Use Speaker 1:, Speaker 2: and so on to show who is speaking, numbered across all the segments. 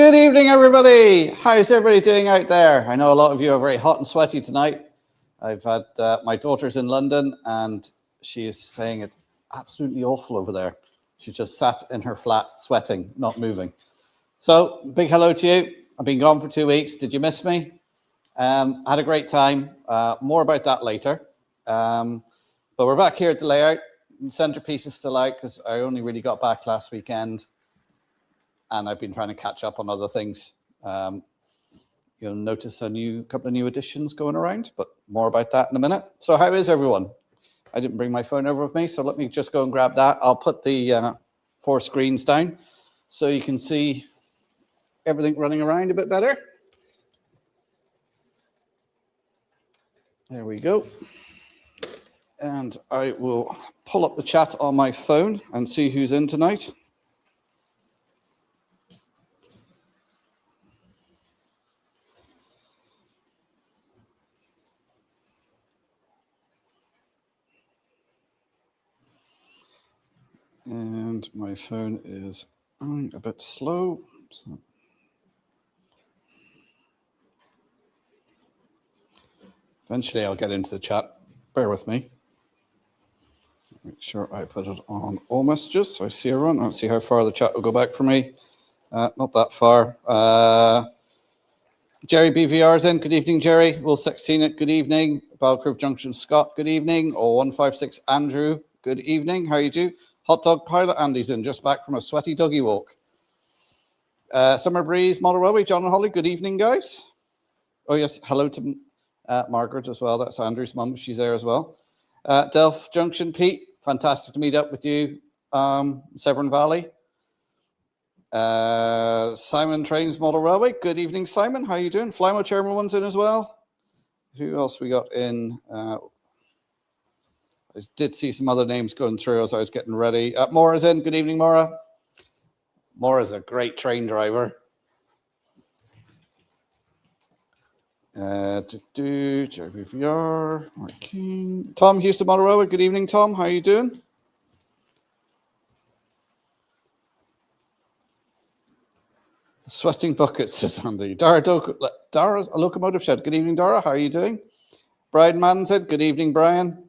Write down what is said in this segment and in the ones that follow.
Speaker 1: Good evening, everybody. How's everybody doing out there? I know a lot of you are very hot and sweaty tonight. I've had my daughter's in London, and she is saying it's absolutely awful over there. She just sat in her flat, sweating, not moving. So, big hello to you. I've been gone for 2 weeks. Did you miss me? Had a great time. More about that later. But we're back here at the layout. The centerpiece is still out because I only really got back last weekend, and I've been trying to catch up on other things. You'll notice a couple of new additions going around, but more about that in a minute. So how is everyone? I didn't bring my phone over with me, so let me just go and grab that. I'll put the 4 screens down so you can see everything running around a bit better. There we go. And I will pull up the chat on my phone and see who's in tonight. And my phone is a bit slow. So eventually I'll get into the chat. Bear with me. Make sure I put it on all messages so I see everyone. I'll see how far the chat will go back for me. Not that far. Jerry BVR's in. Good evening, Jerry. Will 16 it. Good evening. Balcrove Junction-Scott. Good evening. 0156 Andrew. Good evening. How you do? Hot Dog Pilot Andy's in, just back from a sweaty doggy walk. Summer Breeze, Model Railway, John and Holly, good evening, guys. Oh, yes, hello to Margaret as well. That's Andrew's mum. She's there as well. Delph Junction, Pete, fantastic to meet up with you. Severn Valley. Simon Trains, Model Railway, good evening, Simon. How you doing? Flymo Chairman one's in as well. Who else we got in? I did see some other names going through as I was getting ready. Maura's in. Good evening, Maura. Maura's a great train driver. Jerry VR, Mark King. Tom Houston, Model Railway. Good evening, Tom. How are you doing? Sweating buckets, says Andy. Dara's a locomotive shed. Good evening, Dara. How are you doing? Brian Madden said, good evening, Brian.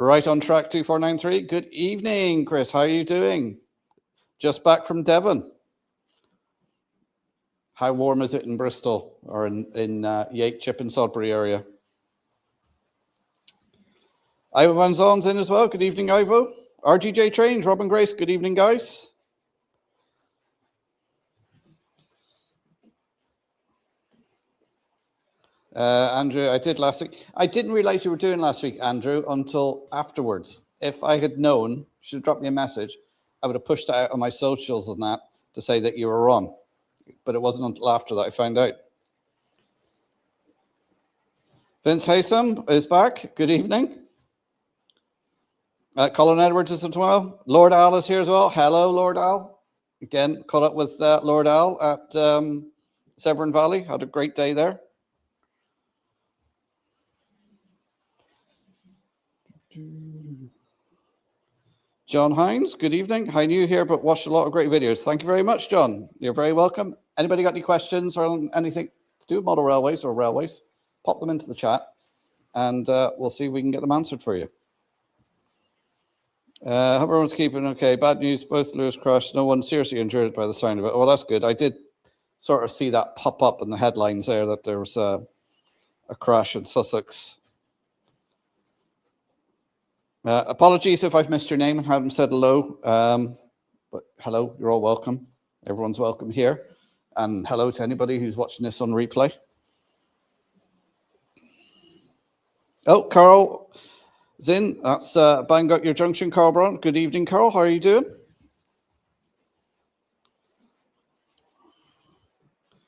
Speaker 1: Right on track 2493. Good evening, Chris. How are you doing? Just back from Devon. How warm is it in Bristol or in Yate, Chip and Sodbury area? Ivo Van Zon's in as well. Good evening, Ivo. RGJ Trains, Robin Grace. Good evening, guys. Andrew, I did last week. I didn't realize you were doing last week, Andrew, until afterwards. If I had known, you should have dropped me a message. I would have pushed it out on my socials and that to say that you were on. But it wasn't until after that I found out. Vince Haysom is back. Good evening. Colin Edwards is as well. Lord Al is here as well. Hello, Lord Al. Again, caught up with Lord Al at Severn Valley. Had a great day there. John Hines, good evening. Hi, new here, but watched a lot of great videos. Thank you very much, John. You're very welcome. Anybody got any questions or anything to do with model railways or railways? Pop them into the chat, and we'll see if we can get them answered for you. Hope everyone's keeping okay. Bad news, both Lewis crashed. No one seriously injured by the sound of it. Well, that's good. I did sort of see that pop up in the headlines there that there was a crash in Sussex. Apologies if I've missed your name and haven't said hello, but hello, you're all welcome. Everyone's welcome here. And hello to anybody who's watching this on replay. Oh, Carl Zinn, that's Bang Up Your Junction, Carl Brown. Good evening, Carl. How are you doing?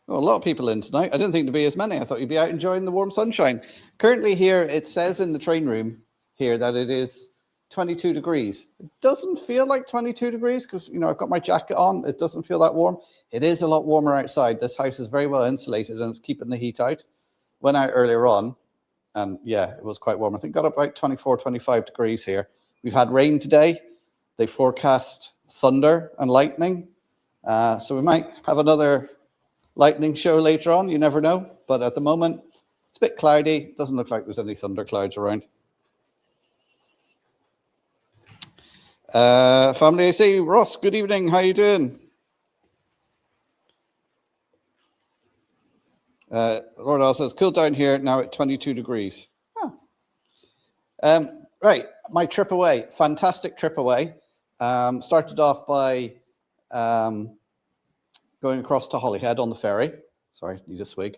Speaker 1: Well, a lot of people in tonight. I didn't think there'd be as many. I thought you'd be out enjoying the warm sunshine. Currently here, it says in the train room here that it is 22 degrees. It doesn't feel like 22 degrees because, you know, I've got my jacket on. It doesn't feel that warm. It is a lot warmer outside. This house is very well insulated and it's keeping the heat out. Went out earlier on and yeah, it was quite warm. I think got about 24, 25 degrees here. We've had rain today. They forecast thunder and lightning. So we might have another lightning show later on. You never know. But at the moment, it's a bit cloudy. Doesn't look like there's any thunderclouds around. Family AC, Ross, good evening. How you doing? Lord Al says, cool down here now at 22 degrees. Oh. Right, my trip away. Fantastic trip away. Started off by going across to Holyhead on the ferry. Sorry, need a swig.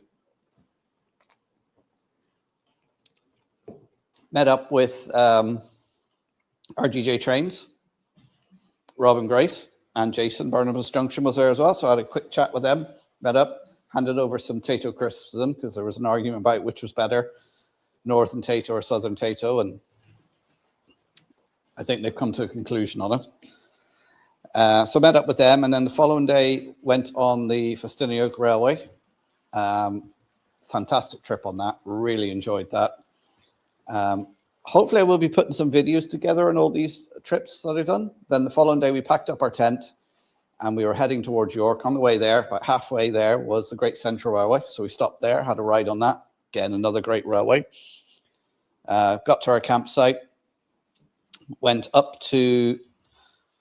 Speaker 1: Met up with RGJ Trains. Rob and Grace and Jason. Barnabas Junction was there as well. So I had a quick chat with them, met up, handed over some Tato crisps to them because there was an argument about which was better, Northern Tato or Southern Tato. And I think they've come to a conclusion on it. So met up with them. And then the following day went on the Festiniog Railway. Fantastic trip on that. Really enjoyed that. Hopefully I will be putting some videos together on all these trips that I've done. Then the following day we packed up our tent and we were heading towards York. On the way there, about halfway there, was the Great Central Railway. So we stopped there, had a ride on that. Again, another great railway. Got to our campsite, went up to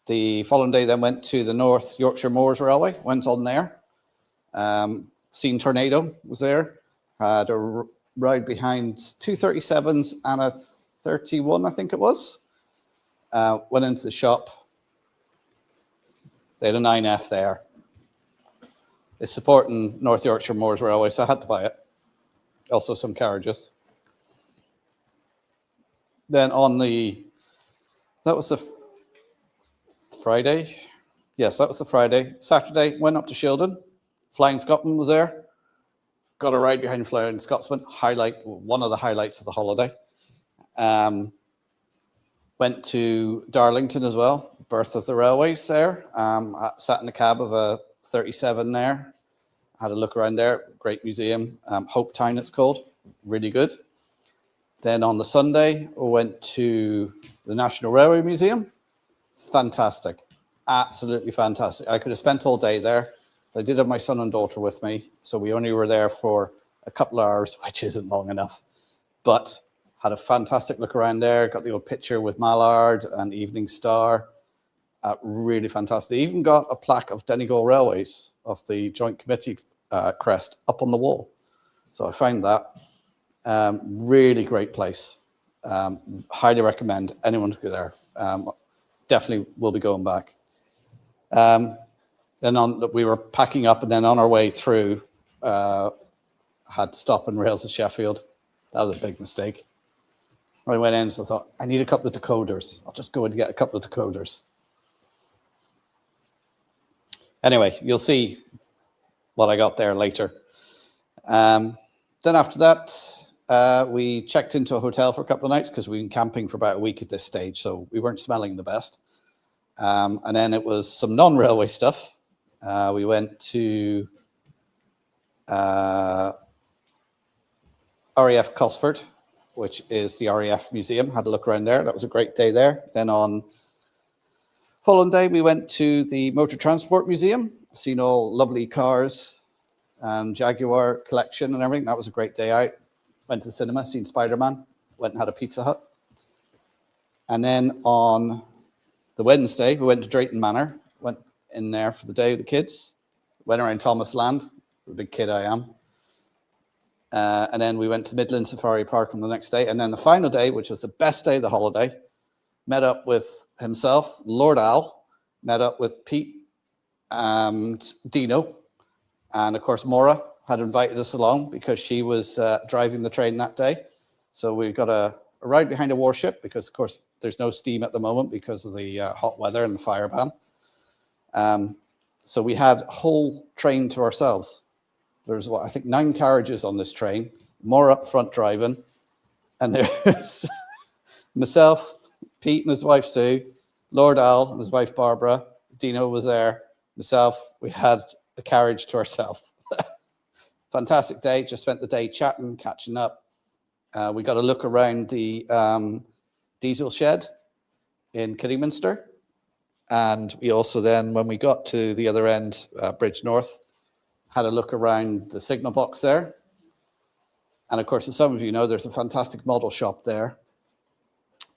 Speaker 1: the following day, then went to the North Yorkshire Moors Railway, went on there. Seen Tornado, was there. Had a ride behind 237s and a 31, I think it was. Went into the shop. They had a 9F there. It's supporting North Yorkshire Moors Railway, so I had to buy it. Also some carriages. Then on the, that was the Friday. Yes, that was the Friday. Saturday, went up to Shildon. Flying Scotsman was there. Got a ride behind Flying Scotsman. One of the highlights of the holiday. Went to Darlington as well, birth of the railways there. Sat in the cab of a 37 there. Had a look around there. Great museum. Hope Town it's called. Really good. Then on the Sunday, we went to the National Railway Museum. Fantastic. Absolutely fantastic. I could have spent all day there. I did have my son and daughter with me, so we only were there for a couple of hours, which isn't long enough. But had a fantastic look around there. Got the old picture with Mallard and Evening Star. Really fantastic. They even got a plaque of Donegal Railways of the Joint Committee crest up on the wall. So I found that. Really great place. Highly recommend anyone to go there. Definitely will be going back. Then we were packing up, and then on our way through, had to stop in Rails of Sheffield. That was a big mistake. When I went in, so I thought, I need a couple of decoders. I'll just go and get a couple of decoders. Anyway, you'll see what I got there later. Then after that, we checked into a hotel for a couple of nights because we've been camping for about a week at this stage, so we weren't smelling the best. And then it was some non-railway stuff. We went to RAF Cosford, which is the RAF museum. Had a look around there. That was a great day there. Then on following day, we went to the Motor Transport Museum, seen all lovely cars and Jaguar collection and everything. That was a great day out. Went to the cinema, seen Spider-Man, went and had a Pizza Hut. And then on the Wednesday, we went to Drayton Manor, went in there for the day with the kids, went around Thomas Land, the big kid I am. And then we went to Midland Safari Park on the next day. And then the final day, which was the best day of the holiday, met up with himself, Lord Al, met up with Pete and Dino. And of course, Maura had invited us along because she was driving the train that day. So we got a ride behind a warship because, of course, there's no steam at the moment because of the hot weather and the fire ban. So we had a whole train to ourselves. There's, I think 9 carriages on this train, more up front driving. And there's myself, Pete and his wife, Sue, Lord Al and his wife, Barbara, Dino was there, myself. We had a carriage to ourselves. Fantastic day. Just spent the day chatting, catching up. We got a look around the diesel shed in Kidderminster. And we also then, when we got to the other end, Bridge North, had a look around the signal box there. And of course, as some of you know, there's a fantastic model shop there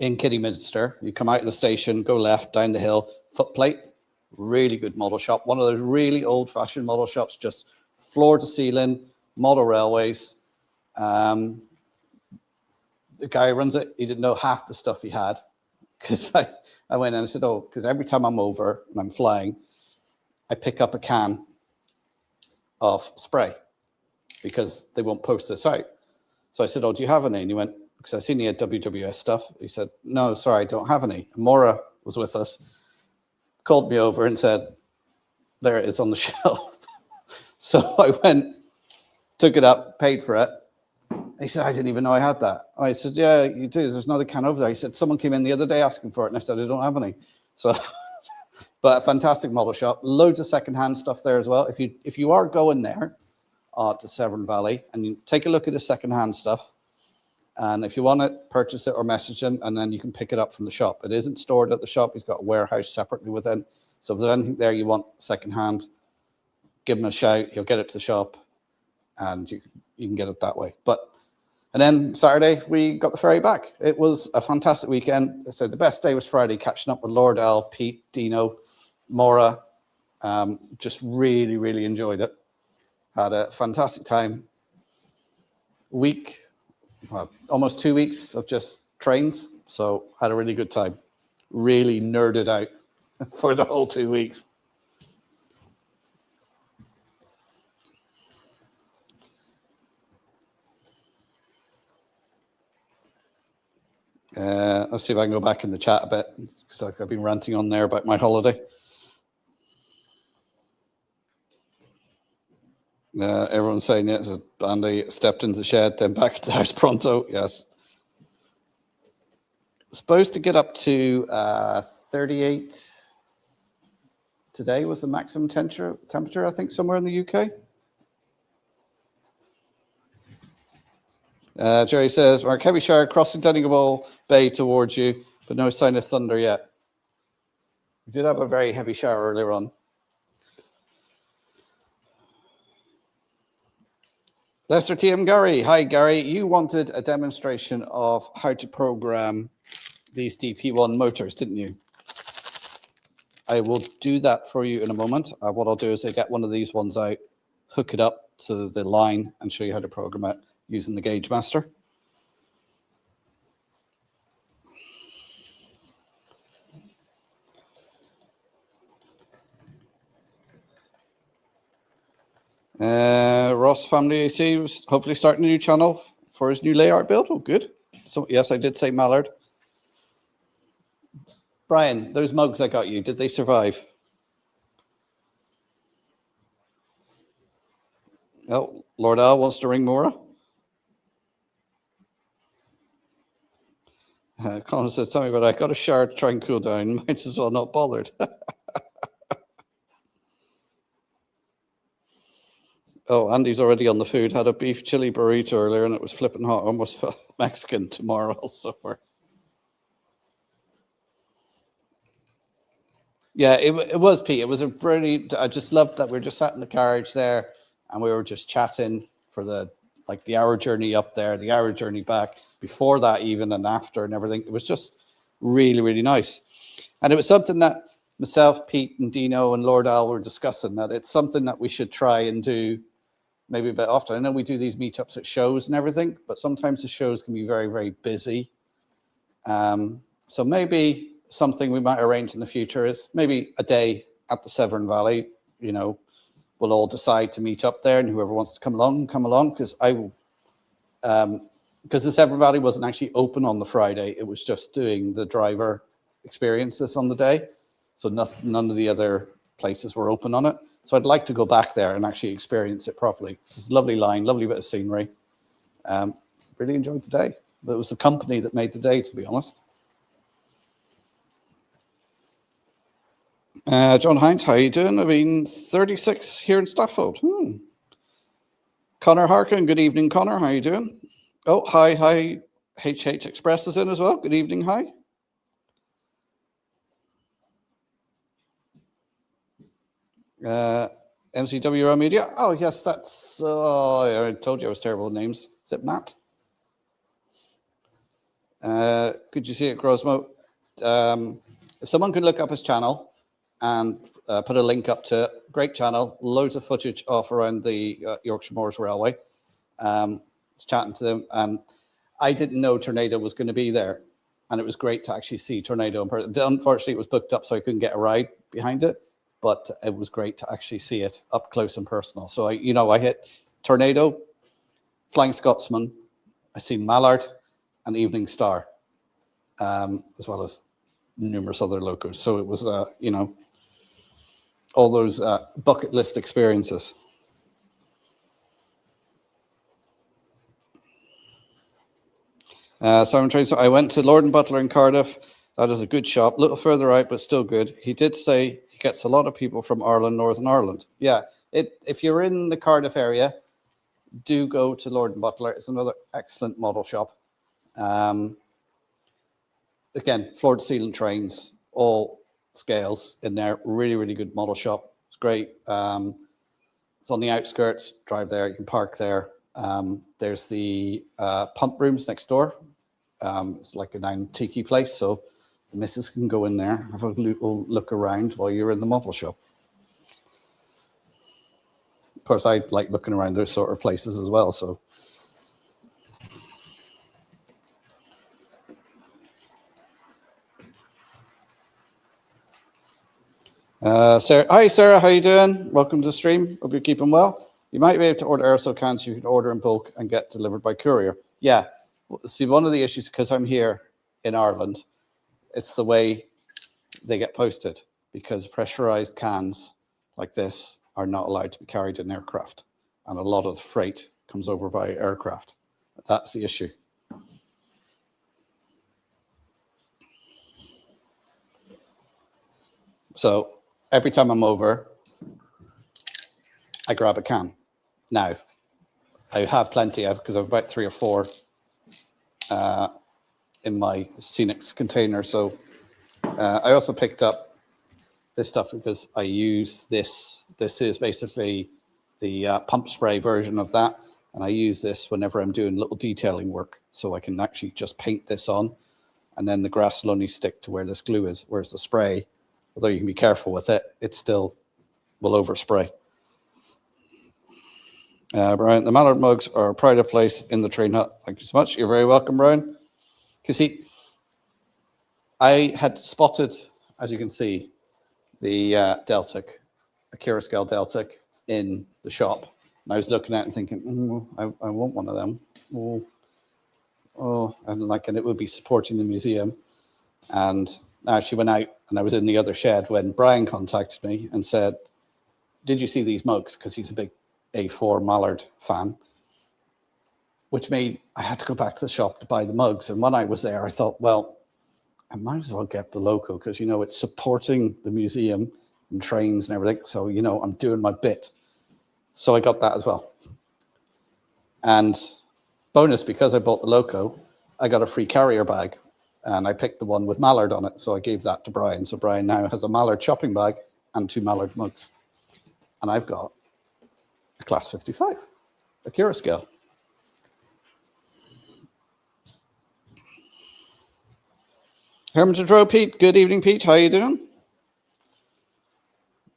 Speaker 1: in Kidderminster. You come out of the station, go left, down the hill, footplate, really good model shop. One of those really old-fashioned model shops, just floor to ceiling, model railways. The guy who runs it, he didn't know half the stuff he had, because I went and I said, oh, because every time I'm over and I'm flying, I pick up a can of spray because they won't post this out. So I said, oh, do you have any? And he went, because I seen he had WWS stuff. He said, no, sorry, I don't have any. And Maura was with us, called me over and said, there it is on the shelf. So I went, took it up, paid for it. He said, I didn't even know I had that. I said, yeah, you do. There's another can over there. He said, someone came in the other day asking for it. And I said, I don't have any. So, but a fantastic model shop. Loads of secondhand stuff there as well. If you are going there to Severn Valley, and you take a look at the secondhand stuff, and if you want it, purchase it or message him, and then you can pick it up from the shop. It isn't stored at the shop. He's got a warehouse separately within. So if there's anything there you want secondhand, give him a shout. He'll get it to the shop, and you can get it that way. And then Saturday, we got the ferry back. It was a fantastic weekend. So the best day was Friday, catching up with Lord Al, Pete, Dino, Maura. Just really, really enjoyed it. Had a fantastic time. Almost 2 weeks of just trains. So had a really good time. Really nerded out for the whole 2 weeks. Let's see if I can go back in the chat a bit, because I've been ranting on there about my holiday. Everyone's saying yes. Andy stepped into the shed, then back into the house pronto. Yes. Supposed to get up to 38 today was the maximum temperature, I think, somewhere in the UK. Jerry says, Mark, heavy shower crossing Donegal Bay towards you, but no sign of thunder yet. We did have a very heavy shower earlier on. Lester TM Gary. Hi, Gary. You wanted a demonstration of how to program these DP1 motors, didn't you? I will do that for you in a moment. What I'll do is I get one of these ones out, hook it up to the line, and show you how to program it using the Gauge Master. Ross Family AC was hopefully starting a new channel for his new layout build. Oh, good. So yes, I did say Mallard. Brian, those mugs I got you, did they survive? Oh, Lord Al wants to ring Maura. Colin said, tell me about it. I got a shower to try and cool down. Might as well not bothered. Oh, Andy's already on the food. Had a beef chili burrito earlier and it was flipping hot. Almost felt Mexican. Tomorrow I'll suffer. Yeah, it was, Pete. It was a brilliant. I just loved that we were just sat in the carriage there and we were just chatting for the hour journey up there, the hour journey back, before that even and after and everything. It was just really, really nice. And it was something that myself, Pete and Dino and Lord Al were discussing, that it's something that we should try and do maybe a bit often. I know we do these meetups at shows and everything, but sometimes the shows can be very, very busy. So maybe something we might arrange in the future is maybe a day at the Severn Valley. You know, we'll all decide to meet up there, and whoever wants to come along, because I will. Because the Severn Valley wasn't actually open on the Friday; it was just doing the driver experiences on the day. So none of the other places were open on it. So I'd like to go back there and actually experience it properly. It's a lovely line, lovely bit of scenery. Really enjoyed the day. It was the company that made the day, to be honest. John Hines, how are you doing? I've been 36 here in Stafford. Connor Harkin, good evening, Connor. How are you doing? Oh, hi. HH Express is in as well. Good evening, hi. MCWR Media. Oh, yes, that's... I told you I was terrible with names. Is it Matt? Could you see it, Grosmo? If someone could look up his channel and put a link up to it, great channel, loads of footage off around the Yorkshire Moors Railway. Was chatting to them, and I didn't know Tornado was going to be there, and it was great to actually see Tornado in person. Unfortunately, it was booked up, so I couldn't get a ride behind it, but it was great to actually see it up close and personal. So I hit Tornado, Flying Scotsman, I seen Mallard and Evening Star, as well as numerous other locos. So it was, all those bucket list experiences. Simon Train, so I went to Lord and Butler in Cardiff. That is a good shop, a little further out, but still good. He did say he gets a lot of people from Ireland, Northern Ireland. Yeah, if you're in the Cardiff area, do go to Lord and Butler. It's another excellent model shop. Again, floor to ceiling trains, all scales in there. Really, really good model shop. It's great. It's on the outskirts. Drive there. You can park there. There's the pump rooms next door. It's like an antique place, so the missus can go in there, have a look around while you're in the model shop. Of course, I like looking around those sort of places as well. So. Sarah, hi Sarah, how you doing? Welcome to the stream. Hope you're keeping well. You might be able to order aerosol cans. You can order in bulk and get delivered by courier. Yeah. See, one of the issues, because I'm here in Ireland, it's the way they get posted, because pressurized cans like this are not allowed to be carried in aircraft, and a lot of the freight comes over via aircraft. That's the issue. So every time I'm over, I grab a can. Now, I have plenty of, because I've about 3 or 4 in my Scenics container. So I also picked up this stuff because I use this. This is basically the pump spray version of that. And I use this whenever I'm doing little detailing work. So I can actually just paint this on, and then the grass will only stick to where this glue is. Whereas the spray, although you can be careful with it, it still will overspray. Brian, the Mallard mugs are a pride of place in the train hut. Thank you so much. You're very welcome, Brian. You see, I had spotted, as you can see, the Deltic, Akira scale Deltic in the shop. And I was looking at it and thinking, I want one of them. And it would be supporting the museum. And I actually went out, and I was in the other shed when Brian contacted me and said, did you see these mugs? Because he's a big A4 Mallard fan, which made I had to go back to the shop to buy the mugs. And when I was there, I thought, well, I might as well get the logo, because, it's supporting the museum and trains and everything. So, I'm doing my bit. So I got that as well. And bonus, because I bought the logo, I got a free carrier bag. And I picked the one with Mallard on it. So I gave that to Brian. So Brian now has a Mallard shopping bag and 2 Mallard mugs. And I've got a Class 55, Akira scale. Hermitage Row, Pete. Good evening, Pete. How are you doing?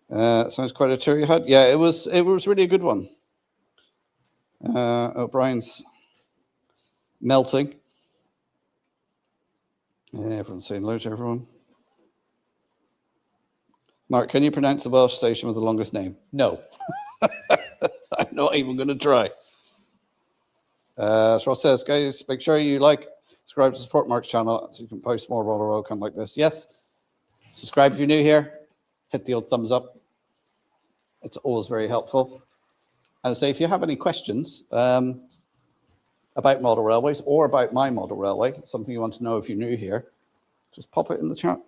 Speaker 1: Sounds quite a tour you had. Yeah, it was really a good one. Brian's melting. Yeah, everyone's saying hello to everyone. Mark, can you pronounce the Welsh station with the longest name? No. I'm not even going to try. As Ross says, guys, make sure you subscribe to support Mark's channel so you can post more roller roll content like this. Yes, subscribe if you're new here. Hit the old thumbs up. It's always very helpful. And say, if you have any questions about model railways or about my model railway, something you want to know if you're new here, just pop it in the chat,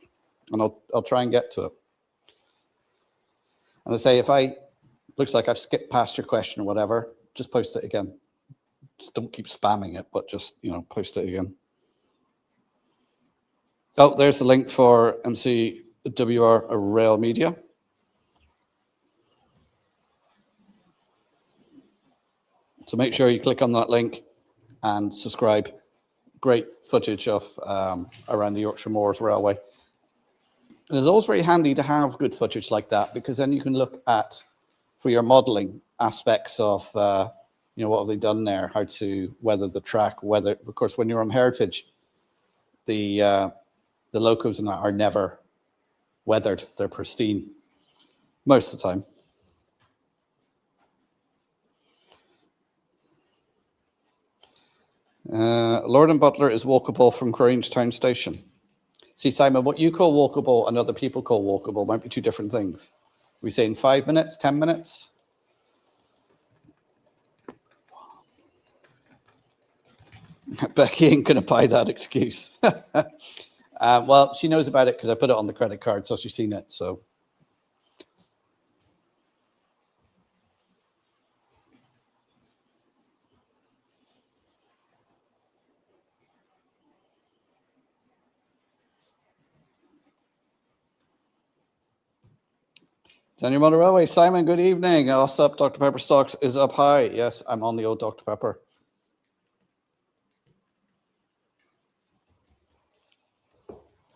Speaker 1: and I'll try and get to it. And I say, if looks like I've skipped past your question or whatever, just post it again. Just don't keep spamming it, but just, post it again. Oh, there's the link for MCWR Rail Media. So make sure you click on that link and subscribe. Great footage of around the Yorkshire Moors Railway. And it's always very handy to have good footage like that, because then you can look at, for your modelling aspects of, you know, what have they done there, how to weather the track, whether, of course, when you're on heritage, the locos and that are never weathered, they're pristine most of the time. Lord and Butler is walkable from Grange Town Station. See, Simon, what you call walkable and other people call walkable might be two different things. We say in 5 minutes, 10 minutes. Becky ain't going to buy that excuse. Well, she knows about it because I put it on the credit card, so she's seen it. So. Daniel Motor Railway, Simon, good evening. What's up? Dr. Pepper stocks is up high. Yes, I'm on the old Dr. Pepper.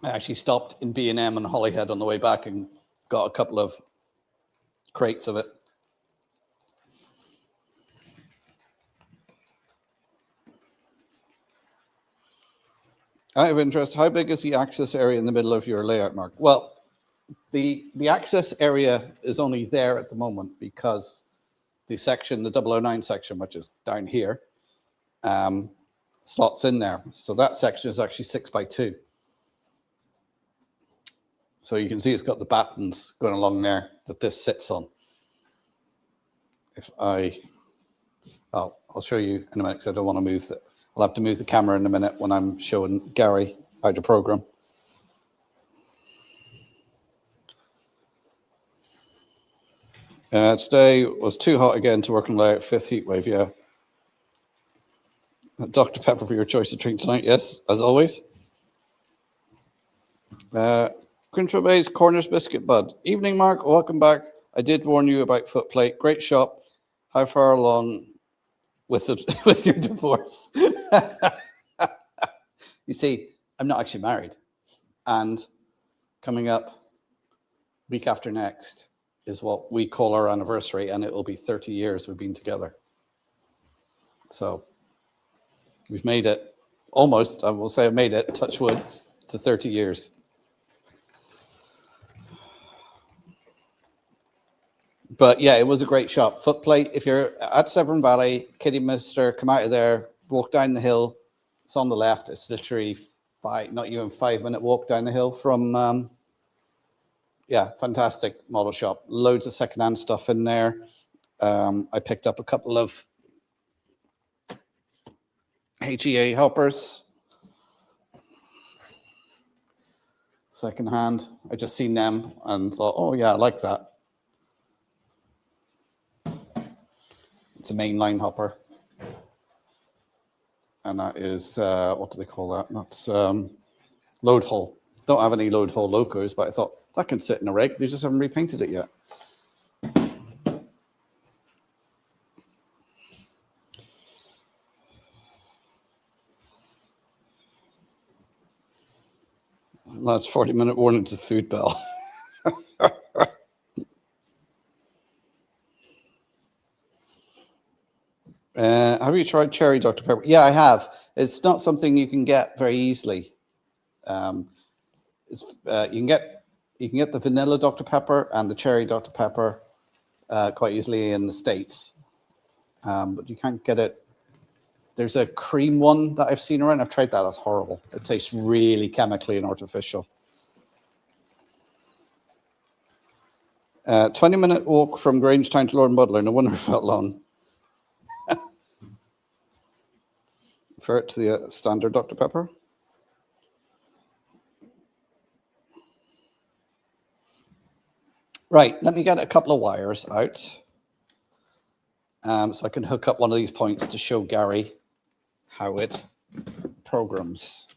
Speaker 1: I actually stopped in B&M and Holyhead on the way back and got a couple of crates of it. Out of interest, how big is the access area in the middle of your layout, Mark? Well, the access area is only there at the moment because the section, the 009 section, which is down here, slots in there. So that section is actually 6x2. So you can see it's got the battens going along there that this sits on. If I'll show you in a minute because I don't want to move that. I'll have to move the camera in a minute when I'm showing Gary how to program. Today was too hot again to work on layout, 5th heat wave, yeah. Dr. Pepper for your choice of drink tonight, yes, as always. Grinfield Bay's Corners Biscuit Bud. Evening, Mark, welcome back. I did warn you about Footplate. Great shop. How far along with with your divorce? You see, I'm not actually married. And coming up week after next is what we call our anniversary, and it will be 30 years we've been together. So we've made it almost, I will say I made it, touch wood, to 30 years. But yeah, it was a great shop. Footplate, if you're at Severn Valley, Kidderminster, come out of there, walk down the hill. It's on the left. It's literally not even 5-minute walk down the hill from, yeah, fantastic model shop. Loads of secondhand stuff in there. I picked up a couple of HEA helpers. Secondhand. I just seen them and thought, oh yeah, I like that. It's a mainline hopper. And that is, what do they call that? That's load haul. Don't have any load haul locos, but I thought that can sit in a rig. They just haven't repainted it yet. That's 40-minute warning to food bell. Have you tried cherry Dr. Pepper? Yeah, I have. It's not something you can get very easily. You can get the vanilla Dr. Pepper and the cherry Dr. Pepper quite easily in the States, but you can't get it. There's a cream one that I've seen around. I've tried that. That's horrible. It tastes really chemically and artificial. 20-minute walk from Grangetown to Lord and Butler. No wonder it felt long. Refer it to the standard Dr. Pepper. Right, let me get a couple of wires out so I can hook up one of these points to show Gary how it programs.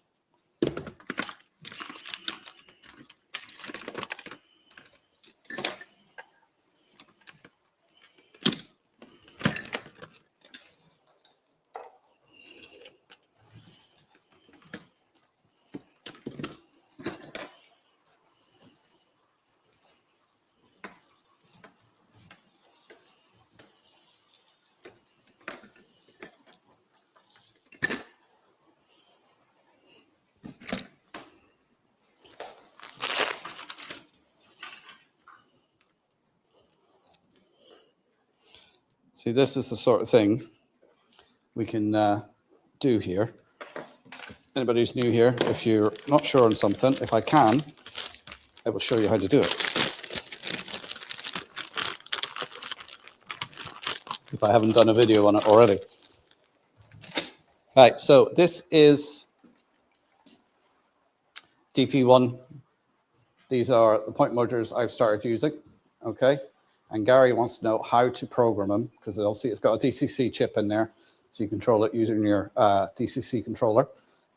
Speaker 1: See, this is the sort of thing we can do here. Anybody who's new here, if you're not sure on something, if I can, I will show you how to do it. If I haven't done a video on it already. Right, so this is DP1. These are the point motors I've started using, okay? And Gary wants to know how to program them, because obviously it's got a DCC chip in there, so you control it using your DCC controller.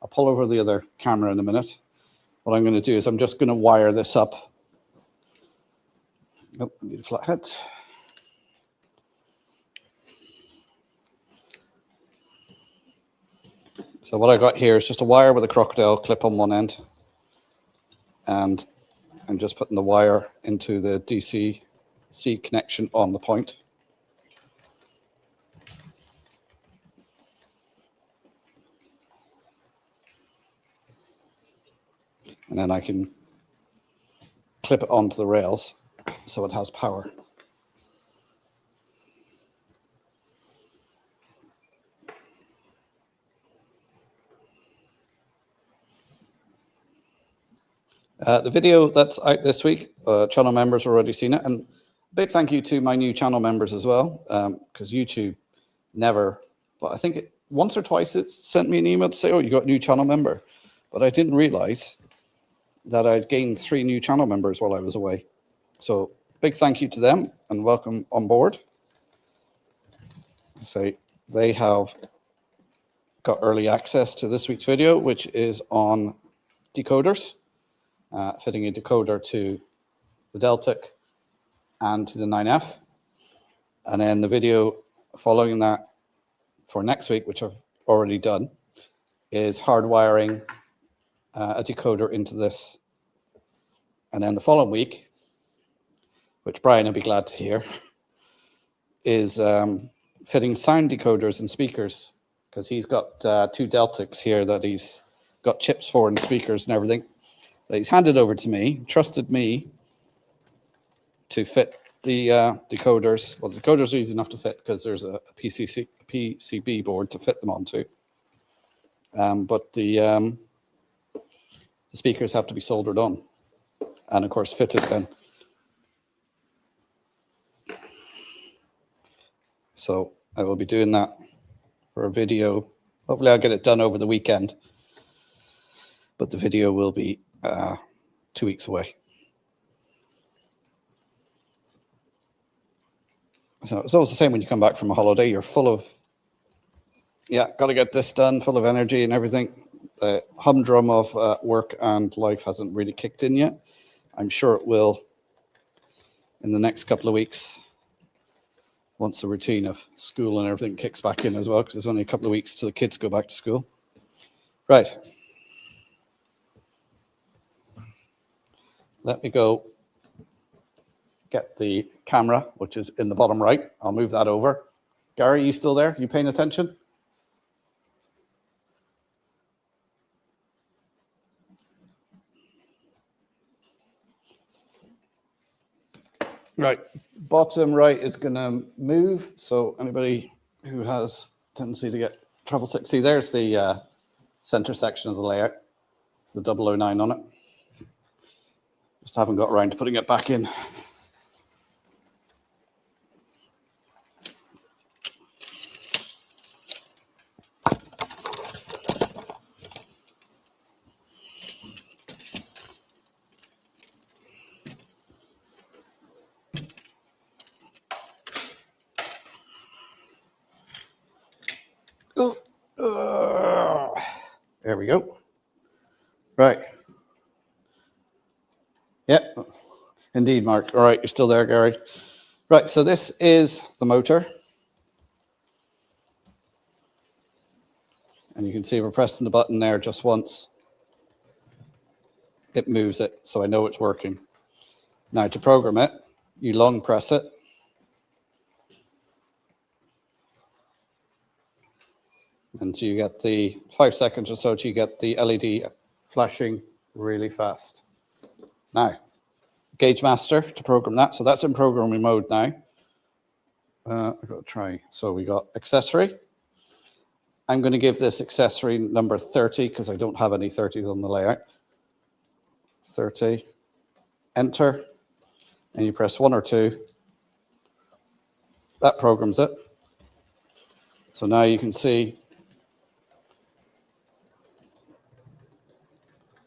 Speaker 1: I'll pull over the other camera in a minute. What I'm going to do is I'm just going to wire this up. Oh, I need a flat head. So what I got here is just a wire with a crocodile clip on one end. And I'm just putting the wire into the DCC connection on the point. And then I can clip it onto the rails so it has power. The video that's out this week, channel members have already seen it. And big thank you to my new channel members as well, because YouTube never, but I think once or twice it sent me an email to say, oh, you got a new channel member. But I didn't realize that I'd gained 3 new channel members while I was away. So big thank you to them and welcome on board. So they have got early access to this week's video, which is on decoders. Fitting a decoder to the Deltic and to the 9F. And then the video following that for next week, which I've already done, is hardwiring a decoder into this. And then the following week, which Brian will be glad to hear, is fitting sound decoders and speakers, because he's got 2 Deltics here that he's got chips for and speakers and everything. He's handed over to me, trusted me to fit the decoders. Well, the decoders are easy enough to fit because there's a PCB board to fit them onto. But the speakers have to be soldered on and, of course, fitted then. So I will be doing that for a video. Hopefully I'll get it done over the weekend. But the video will be 2 weeks away. So it's always the same when you come back from a holiday. You're full of, yeah, got to get this done, full of energy and everything. The humdrum of work and life hasn't really kicked in yet. I'm sure it will in the next couple of weeks, once the routine of school and everything kicks back in as well, because there's only a couple of weeks till the kids go back to school. Right. Let me go get the camera, which is in the bottom right. I'll move that over. Gary, you still there? You paying attention? Right. Bottom right is going to move. So anybody who has tendency to get travel sick, see there's the center section of the layout, the 009 on it. Just haven't got around to putting it back in. There we go. Right. Yep, indeed, Mark. All right, you're still there, Gary. Right, so this is the motor. And you can see we're pressing the button there just once. It moves it, so I know it's working. Now to program it, you long press it. And so you get the 5 seconds or so till you get the LED flashing really fast. Now, Gauge Master to program that. So that's in programming mode now. I've got to try. So we got accessory. I'm going to give this accessory number 30 because I don't have any 30s on the layout. 30. Enter. And you press 1 or 2. That programs it. So now you can see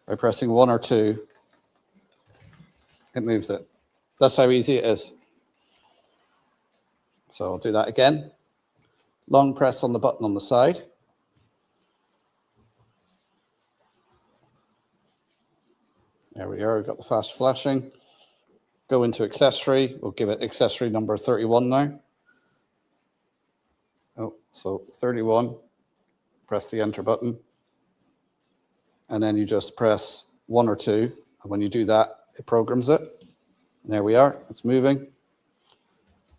Speaker 1: by pressing 1 or 2, it moves it. That's how easy it is. So I'll do that again. Long press on the button on the side. There we are, we've got the fast flashing. Go into accessory, we'll give it accessory number 31 now. Oh, so 31, press the enter button. And then you just press 1 or 2. And when you do that, it programs it. And there we are, it's moving.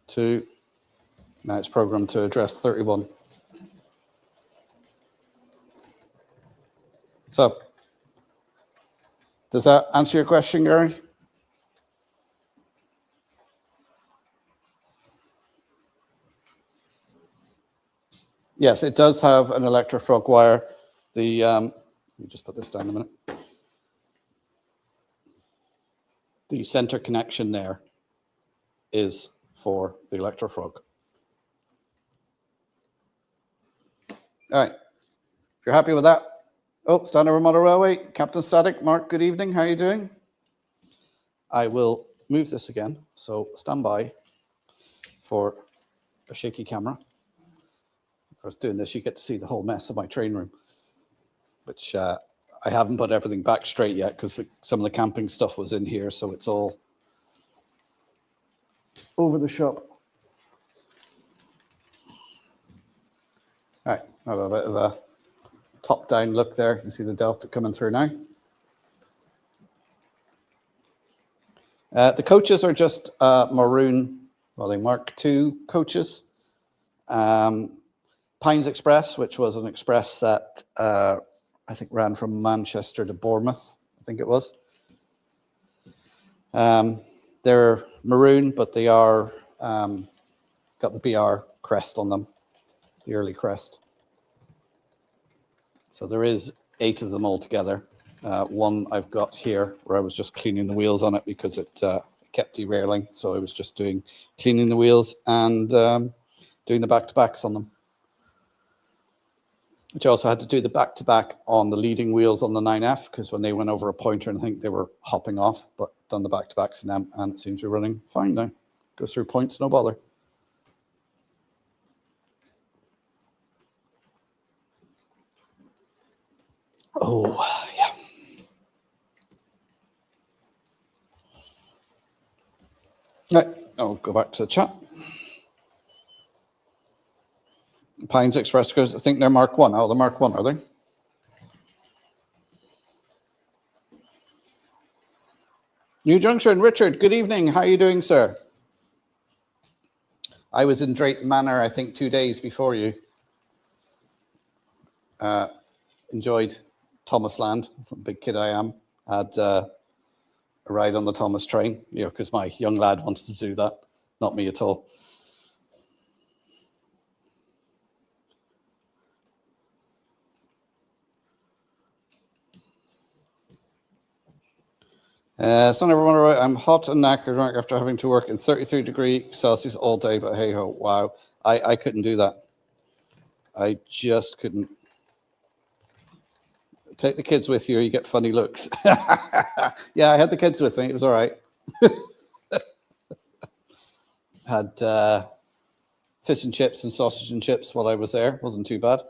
Speaker 1: 2, now it's programmed to address 31. So, does that answer your question, Gary? Yes, it does have an electrofrog wire. Let me just put this down a minute. The center connection there is for the electrofrog. All right, if you're happy with that. Oh, Standard Model Railway, Captain Static, Mark, good evening, how are you doing? I will move this again, so stand by for a shaky camera. I was doing this, you get to see the whole mess of my train room, which I haven't put everything back straight yet because some of the camping stuff was in here, so it's all over the shop. All right, I have a bit of a top-down look there. You can see the Delta coming through now. The coaches are just maroon, well, they Mark II coaches. Pines Express, which was an express that I think ran from Manchester to Bournemouth, I think it was. They're maroon, but they are got the BR crest on them, the early crest. So there is 8 of them altogether. One I've got here where I was just cleaning the wheels on it because it kept derailing. So I was just cleaning the wheels and doing the back-to-backs on them. Which I also had to do the back-to-back on the leading wheels on the 9F because when they went over a pointer, I think they were hopping off, but done the back-to-backs in them and it seems to be running fine now. Goes through points, no bother. Oh, yeah. Right, I'll go back to the chat. Pines Express goes, I think they're Mark 1. Oh, the Mark 1, are they? New Junction, Richard, good evening. How are you doing, sir? I was in Drayton Manor, I think, 2 days before you. Enjoyed Thomas Land, big kid I am. Had a ride on the Thomas train, you know, because my young lad wanted to do that, not me at all. I'm hot and knackered after having to work in 33°C all day, but hey ho, wow. I couldn't do that. I just couldn't. Take the kids with you, you get funny looks. Yeah, I had the kids with me, it was all right. Had fish and chips and sausage and chips while I was there, wasn't too bad.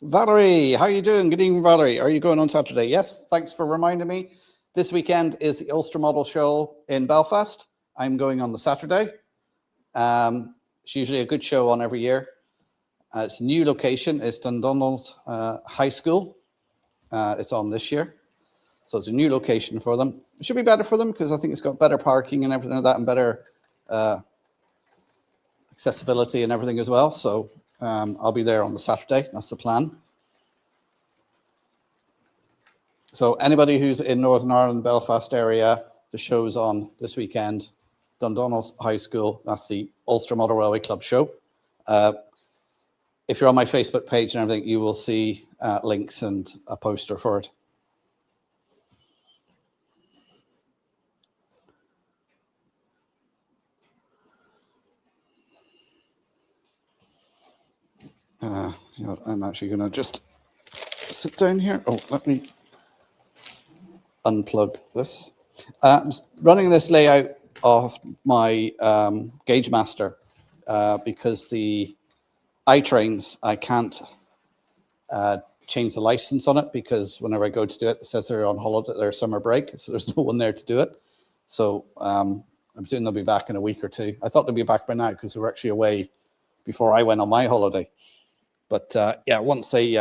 Speaker 1: Valerie, how are you doing? Good evening, Valerie. Are you going on Saturday? Yes, thanks for reminding me. This weekend is the Ulster Model Show in Belfast. I'm going on the Saturday. It's usually a good show on every year. It's a new location. It's Donegal High School. It's on this year. So it's a new location for them. It should be better for them because I think it's got better parking and everything like that and better accessibility and everything as well. So I'll be there on the Saturday. That's the plan. So anybody who's in Northern Ireland, Belfast area, the shows on this weekend. Dundonald's High School, that's the Ulster Motor Railway Club show. If you're on my Facebook page and everything, you will see links and a poster for it. You know, I'm actually going to just sit down here. Oh, let me unplug this. I'm running this layout of my Gauge Master because the iTrains, I can't change the license on it because whenever I go to do it, it says they're on holiday, their summer break, so there's no one there to do it. So I'm assuming they'll be back in a week or two. I thought they'd be back by now because they were actually away before I went on my holiday. But yeah, once they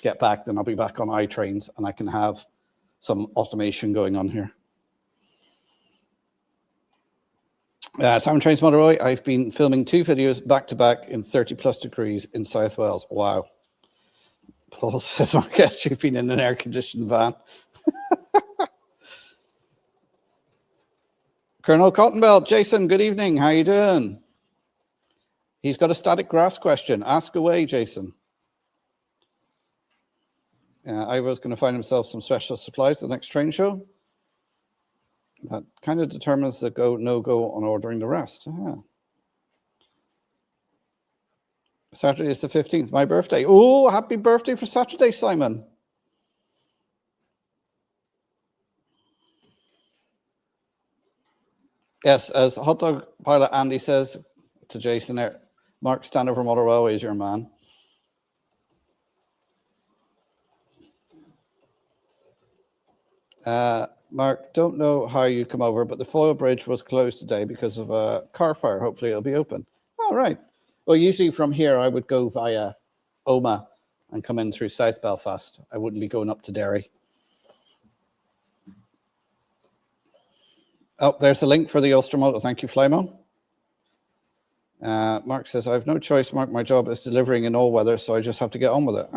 Speaker 1: get back, then I'll be back on iTrains and I can have some automation going on here. Simon Trains Motorway, I've been filming 2 videos back to back in 30+ degrees in South Wales. Wow. Paul says, I guess you've been in an air-conditioned van. Colonel Cottonbelt, Jason, good evening. How you doing? He's got a static grass question. Ask away, Jason. I was going to find himself some special supplies at the next train show. That kind of determines the go, no-go on ordering the rest. Saturday is the 15th, my birthday. Oh, happy birthday for Saturday, Simon. Yes, as Hot Dog Pilot Andy says to Jason, Mark Standover Motor Railway is your man. Mark, don't know how you come over, but the Foyle Bridge was closed today because of a car fire. Hopefully it'll be open. All right. Well, usually from here, I would go via Omagh and come in through South Belfast. I wouldn't be going up to Derry. Oh, there's the link for the Ulster Motor. Thank you, Flymo. Mark says, I have no choice, Mark. My job is delivering in all weather, so I just have to get on with it.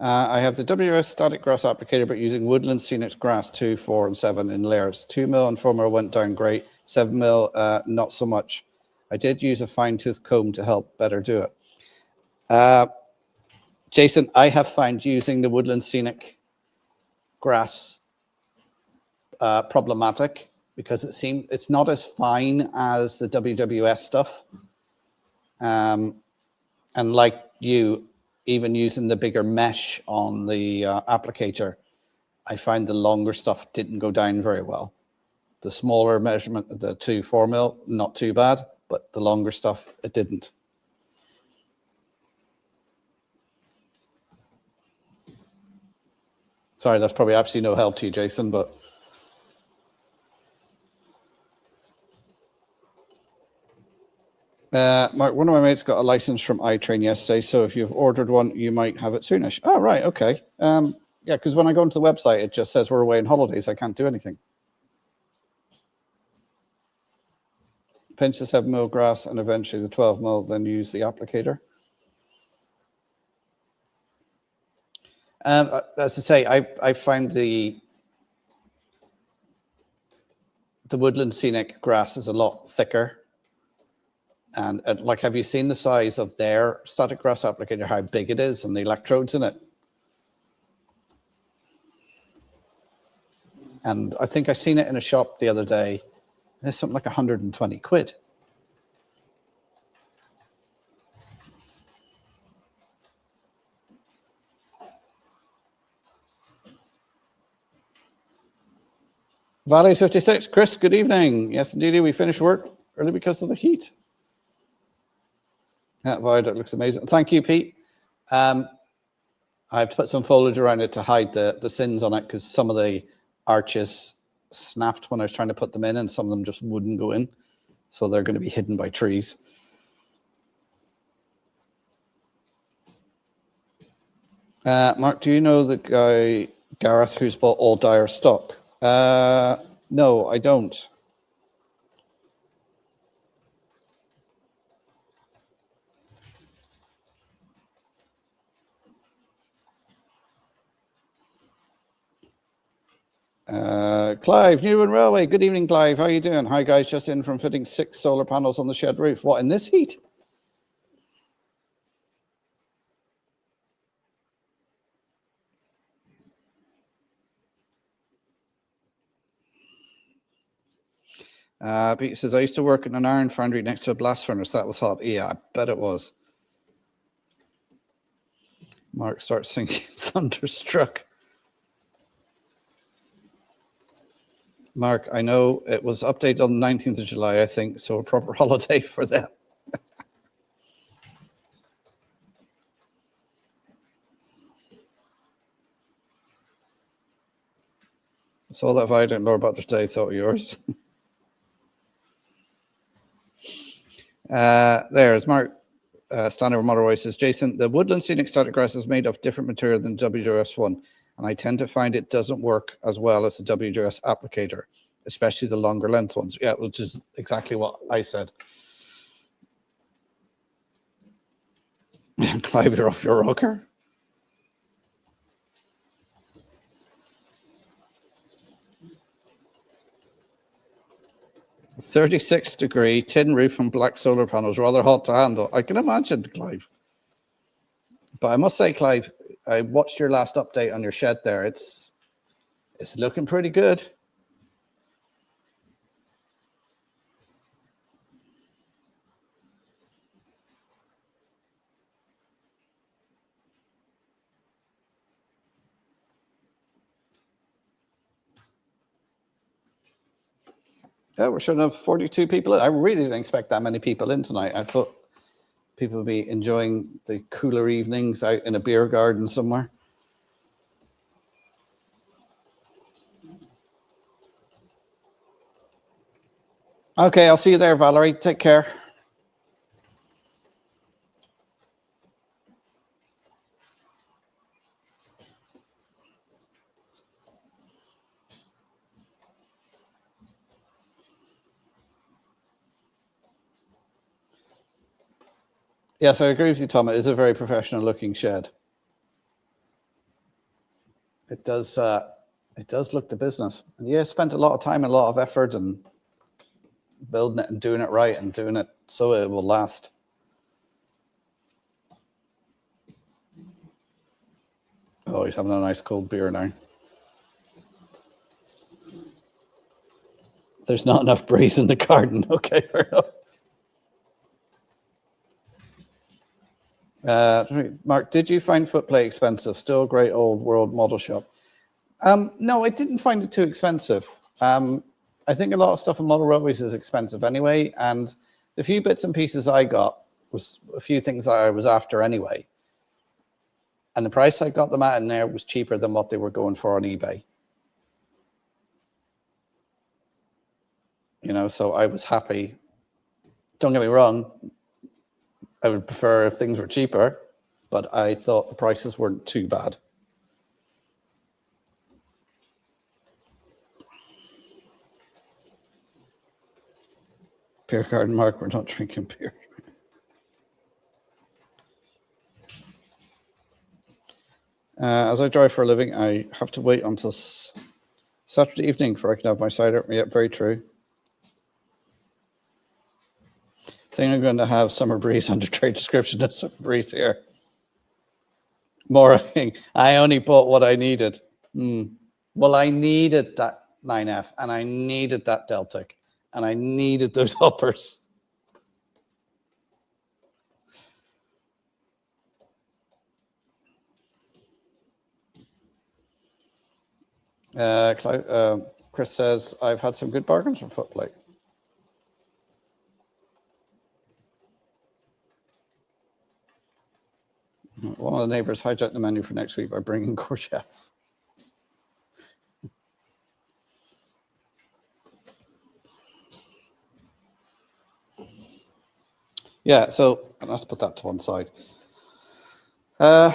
Speaker 1: I have the WS static grass applicator, but using Woodland Scenic Grass 2, 4, and 7 in layers. 2 mil and 4 mil went down great. 7 mil, not so much. I did use a fine-tooth comb to help better do it. Jason, I have found using the Woodland Scenic Grass problematic because it's not as fine as the WWS stuff. And like you, even using the bigger mesh on the applicator, I find the longer stuff didn't go down very well. The smaller measurement, the 2, 4 mil, not too bad, but the longer stuff, it didn't. Sorry, that's probably absolutely no help to you, Jason, but Mark, one of my mates got a license from iTrain yesterday, so if you've ordered one, you might have it soonish. Oh, right, okay. Yeah, because when I go into the website, it just says we're away on holidays. I can't do anything. Pinch the 7 mil grass and eventually the 12 mil, then use the applicator. As I say, I find the Woodland Scenic Grass is a lot thicker. And like, have you seen the size of their static grass applicator, how big it is and the electrodes in it? And I think I seen it in a shop the other day. It's something like 120 quid. Valley 56, Chris, good evening. Yes, indeed, we finished work early because of the heat. That viaduct looks amazing. Thank you, Pete. I have to put some foliage around it to hide the sins on it because some of the arches snapped when I was trying to put them in and some of them just wouldn't go in. So they're going to be hidden by trees. Mark, do you know the guy, Gareth, who's bought all Dyer stock? No, I don't. Clive, Newman Railway. Good evening, Clive. How are you doing? Hi, guys. Just in from fitting 6 solar panels on the shed roof. What, in this heat? Pete says, I used to work in an iron foundry next to a blast furnace. That was hot. Yeah, I bet it was. Mark starts singing Thunderstruck. Mark, I know it was updated on the 19th of July, I think, so a proper holiday for them. That's all that I don't know about today, thought of yours. There's Mark Standard Motorway says, Jason, the woodland scenic static grass is made of different material than WRS one, and I tend to find it doesn't work as well as the WRS applicator, especially the longer length ones. Yeah, which is exactly what I said. Clive, you're off your rocker. -36-degree tin roof and black solar panels, rather hot to handle. I can imagine, Clive. But I must say, Clive, I watched your last update on your shed there. It's looking pretty good. Yeah, we're showing up 42 people in. I really didn't expect that many people in tonight. I thought people would be enjoying the cooler evenings out in a beer garden somewhere. Okay, I'll see you there, Valerie. Take care. Yes, I agree with you, Tom. It is a very professional looking shed. It does look the business. And yeah, spent a lot of time and a lot of effort and building it and doing it right and doing it so it will last. Oh, he's having a nice cold beer now. There's not enough breeze in the garden. Okay, fair enough. Mark, did you find footplate expensive? Still a great old world model shop. No, I didn't find it too expensive. I think a lot of stuff in model railways is expensive anyway, and the few bits and pieces I got was a few things that I was after anyway. And the price I got them at in there was cheaper than what they were going for on eBay. You know, so I was happy. Don't get me wrong, I would prefer if things were cheaper, but I thought the prices weren't too bad. Beer garden, Mark, we're not drinking beer. As I drive for a living, I have to wait until Saturday evening before I can have my cider. Yep, very true. I think I'm going to have Summer Breeze under trade description of Summer Breeze here. Mooring. I only bought what I needed. Well, I needed that 9F and I needed that Deltic and I needed those hoppers. Chris says, I've had some good bargains from Footplate. One of the neighbors hijacked the menu for next week by bringing courgettes. Yeah, so let's put that to one side. While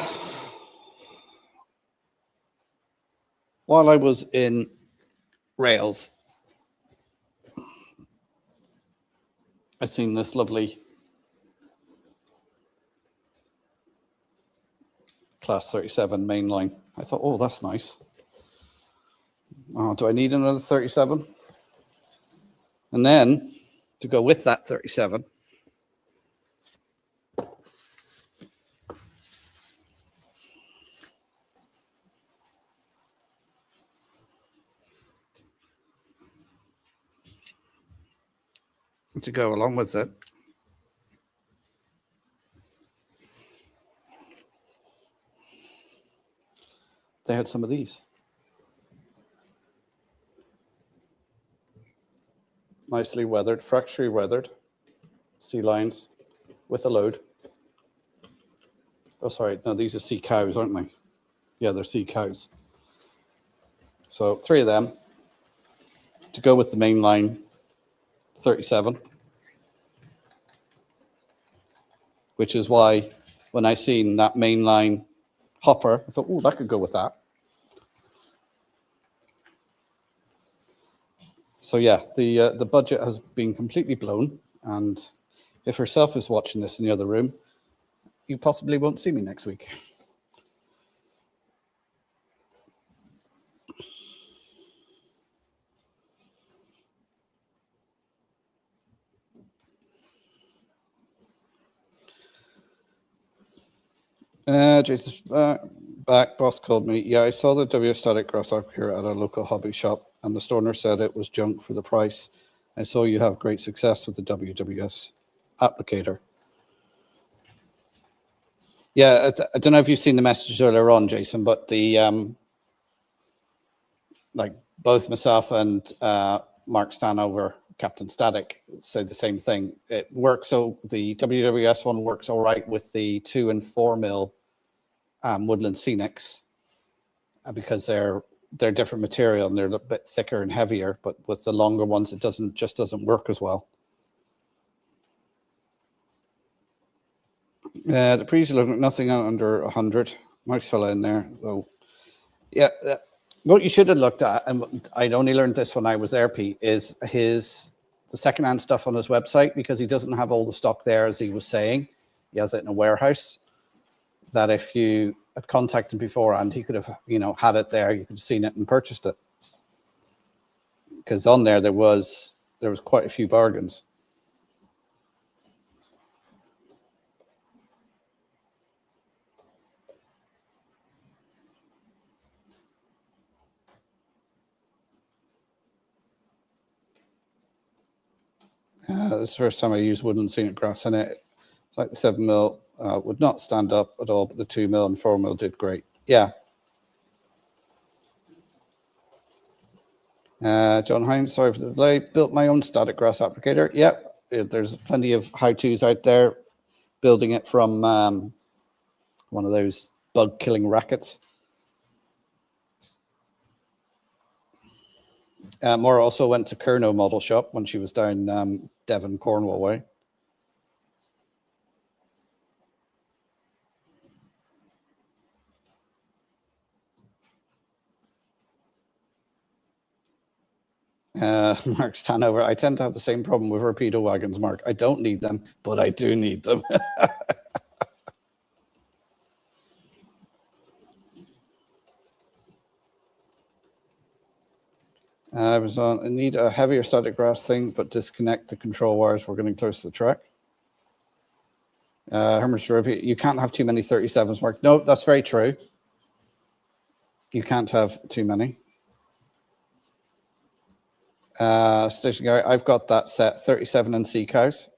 Speaker 1: I was in Rails, I seen this lovely Class 37 mainline. I thought, oh, that's nice. Oh, do I need another 37? And then to go with that 37, to go along with it, they had some of these. Nicely weathered, fracturely weathered sea lions with a load. Oh, sorry. No, these are sea cows, aren't they? Yeah, they're sea cows. So 3 of them to go with the main line 37, which is why when I seen that main line hopper, I thought, oh, that could go with that. So yeah, the budget has been completely blown, and if herself is watching this in the other room, you possibly won't see me next week. Jason's back. Boss called me. Yeah, I saw the W static grasshopper here at a local hobby shop, and the stoner said it was junk for the price. I saw you have great success with the WWS applicator. Yeah, I don't know if you've seen the message earlier on, Jason, but the like both myself and Mark Stanover, Captain Static, said the same thing. It works. So the WWS one works all right with the 2 and 4 mil Woodland Scenics because they're different material and they're a bit thicker and heavier. But with the longer ones, it doesn't work as well. The previous look, nothing under 100. Nice fella in there, though. Yeah, what you should have looked at, and I'd only learned this when I was there, Pete, is the secondhand stuff on his website, because he doesn't have all the stock there, as he was saying. He has it in a warehouse. That if you had contacted beforehand, he could have, had it there. You could have seen it and purchased it, because on there was quite a few bargains. This is the first time I used Woodland Scenic Grass in it. It's like the 7 mil would not stand up at all, but the 2 mil and 4 mil did great. Yeah. John Hines, sorry for the delay. Built my own static grass applicator. Yep, there's plenty of how-tos out there. Building it from one of those bug-killing rackets. Maura also went to Kerno Model Shop when she was down Devon, Cornwall way. Mark Stanover, I tend to have the same problem with Rapido wagons, Mark. I don't need them, but I do need them. I need a heavier static grass thing, but disconnect the control wires. We're getting close to the track. You can't have too many 37s, Mark. No, that's very true. You can't have too many. Station Gary, I've got that set, 37 and sea cows.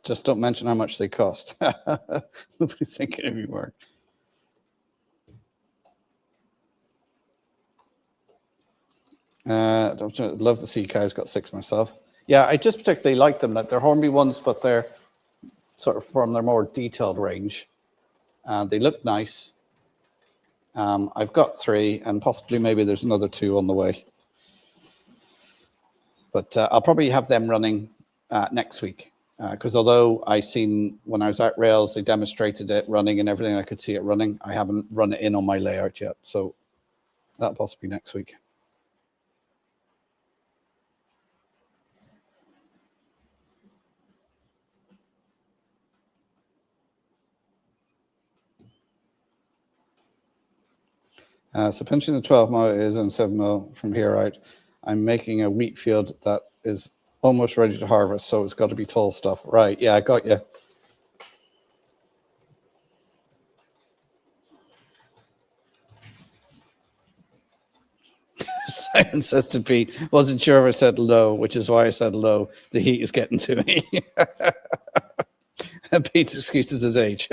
Speaker 1: Just don't mention how much they cost. Nobody's thinking of you, Mark. Love the sea cows, got 6 myself. Yeah, I just particularly like them. They're Hornby ones, but they're sort of from their more detailed range. They look nice. I've got 3, and possibly maybe there's another 2 on the way. But I'll probably have them running next week. Because although I seen when I was at Rails, they demonstrated it running and everything, I could see it running. I haven't run it in on my layout yet. So that'll possibly next week. So pinching the 12 mile is and 7 mile from here out. I'm making a wheat field that is almost ready to harvest, so it's got to be tall stuff. Right, yeah, I got you. Simon says to Pete, wasn't sure if I said low, which is why I said low. The heat is getting to me. And Pete's excuse is his age.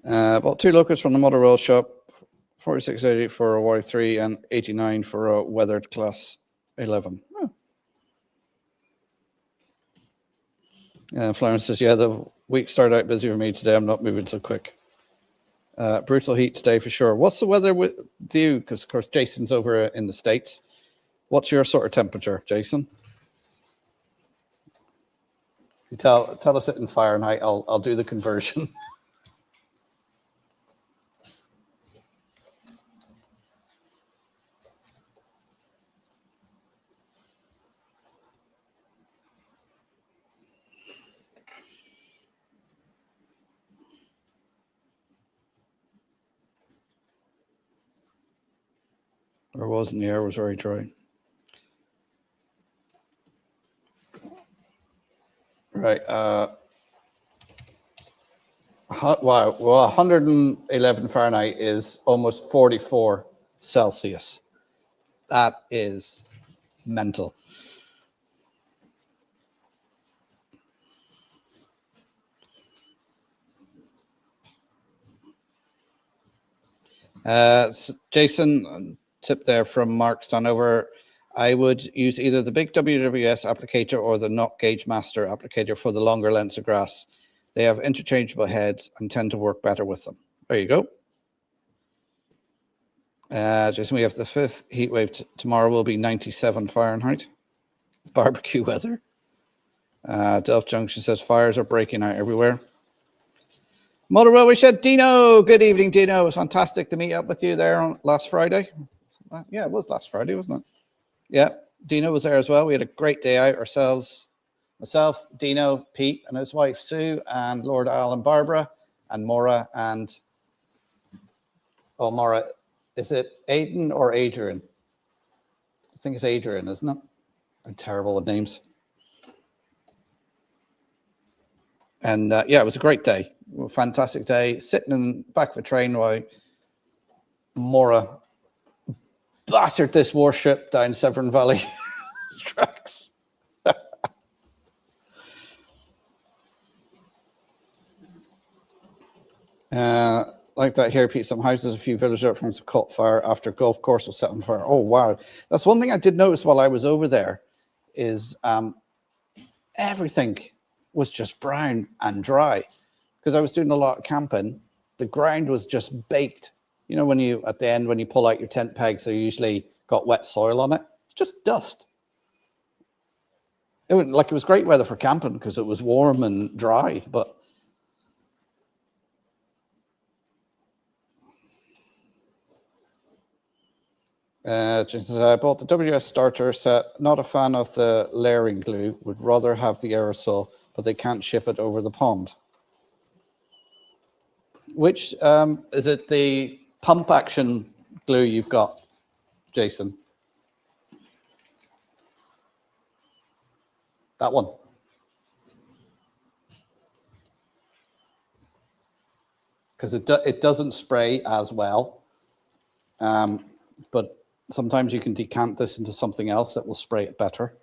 Speaker 1: Bought 2 locusts from the Motorola shop, 46.80 for a Y3 and 89 for a weathered class 11. Oh. Florence says, yeah, the week started out busy for me today. I'm not moving so quick. Brutal heat today for sure. What's the weather with you? Because, of course, Jason's over in the States. What's your sort of temperature, Jason? You tell us it in Fahrenheit. I'll do the conversion. Or wasn't, the air was very dry. Right. Wow. Well, 111 Fahrenheit is almost 44 Celsius. That is mental. So Jason, tip there from Mark Stanover. I would use either the big WWS applicator or the Knot Gauge Master applicator for the longer lengths of grass. They have interchangeable heads and tend to work better with them. There you go. Jason, we have the 5th heat wave. Tomorrow will be 97 Fahrenheit. Barbecue weather. Delft Junction says fires are breaking out everywhere. Motor Railway Shed, Dino. Good evening, Dino. It was fantastic to meet up with you there on last Friday. Yeah, it was last Friday, wasn't it? Yeah, Dino was there as well. We had a great day out ourselves. Myself, Dino, Pete, and his wife Sue, and Lord Al and Barbara, and Maura, and Maura, is it Aidan or Adrian? I think it's Adrian, isn't it? I'm terrible with names. And yeah, it was a great day. A fantastic day. Sitting in the back of a train while Maura battered this warship down Severn Valley tracks. Like that here, Pete, some houses, a few villages out from some caught fire after golf course was set on fire. Oh, wow. That's one thing I did notice while I was over there is everything was just brown and dry because I was doing a lot of camping. The ground was just baked. You know, when you, at the end, when you pull out your tent pegs, they usually got wet soil on it. It's just dust. It was great weather for camping because it was warm and dry, but Jason, I bought the WS starter set. Not a fan of the layering glue. Would rather have the aerosol, but they can't ship it over the pond. Which is it? The pump action glue you've got, Jason? That one. Because it doesn't spray as well, but sometimes you can decant this into something else that will spray it better.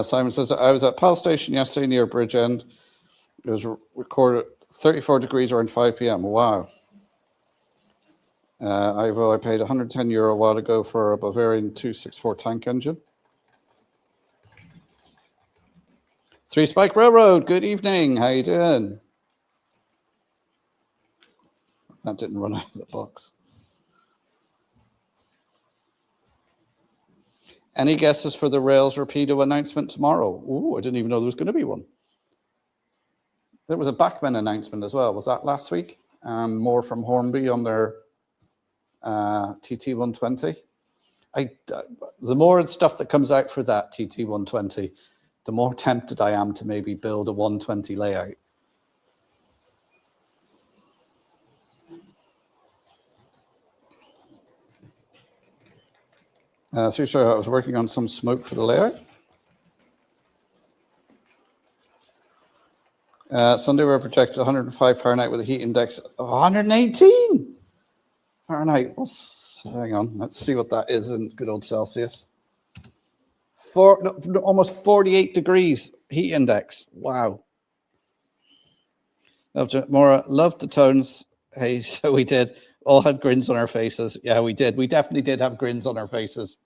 Speaker 1: Simon says, I was at Pal Station yesterday near Bridgend. It was recorded 34 degrees around 5 p.m. Wow. I paid €110 a while ago for a Bavarian 264 tank engine. 3 Spike Railroad, good evening. How you doing? That didn't run out of the box. Any guesses for the Rails Rapido announcement tomorrow? Ooh, I didn't even know there was going to be one. There was a Bachmann announcement as well. Was that last week? and more from Hornby on their TT120. The more stuff that comes out for that TT120, the more tempted I am to maybe build a 120 layout. So I was working on some smoke for the layout. Sunday we're projected 105 Fahrenheit with a heat index of 118 Fahrenheit. Hang on, let's see what that is in good old Celsius. Almost 48 degrees heat index. Wow. Maura, loved the tones. Hey, so we did. All had grins on our faces. Yeah, we did. We definitely did have grins on our faces.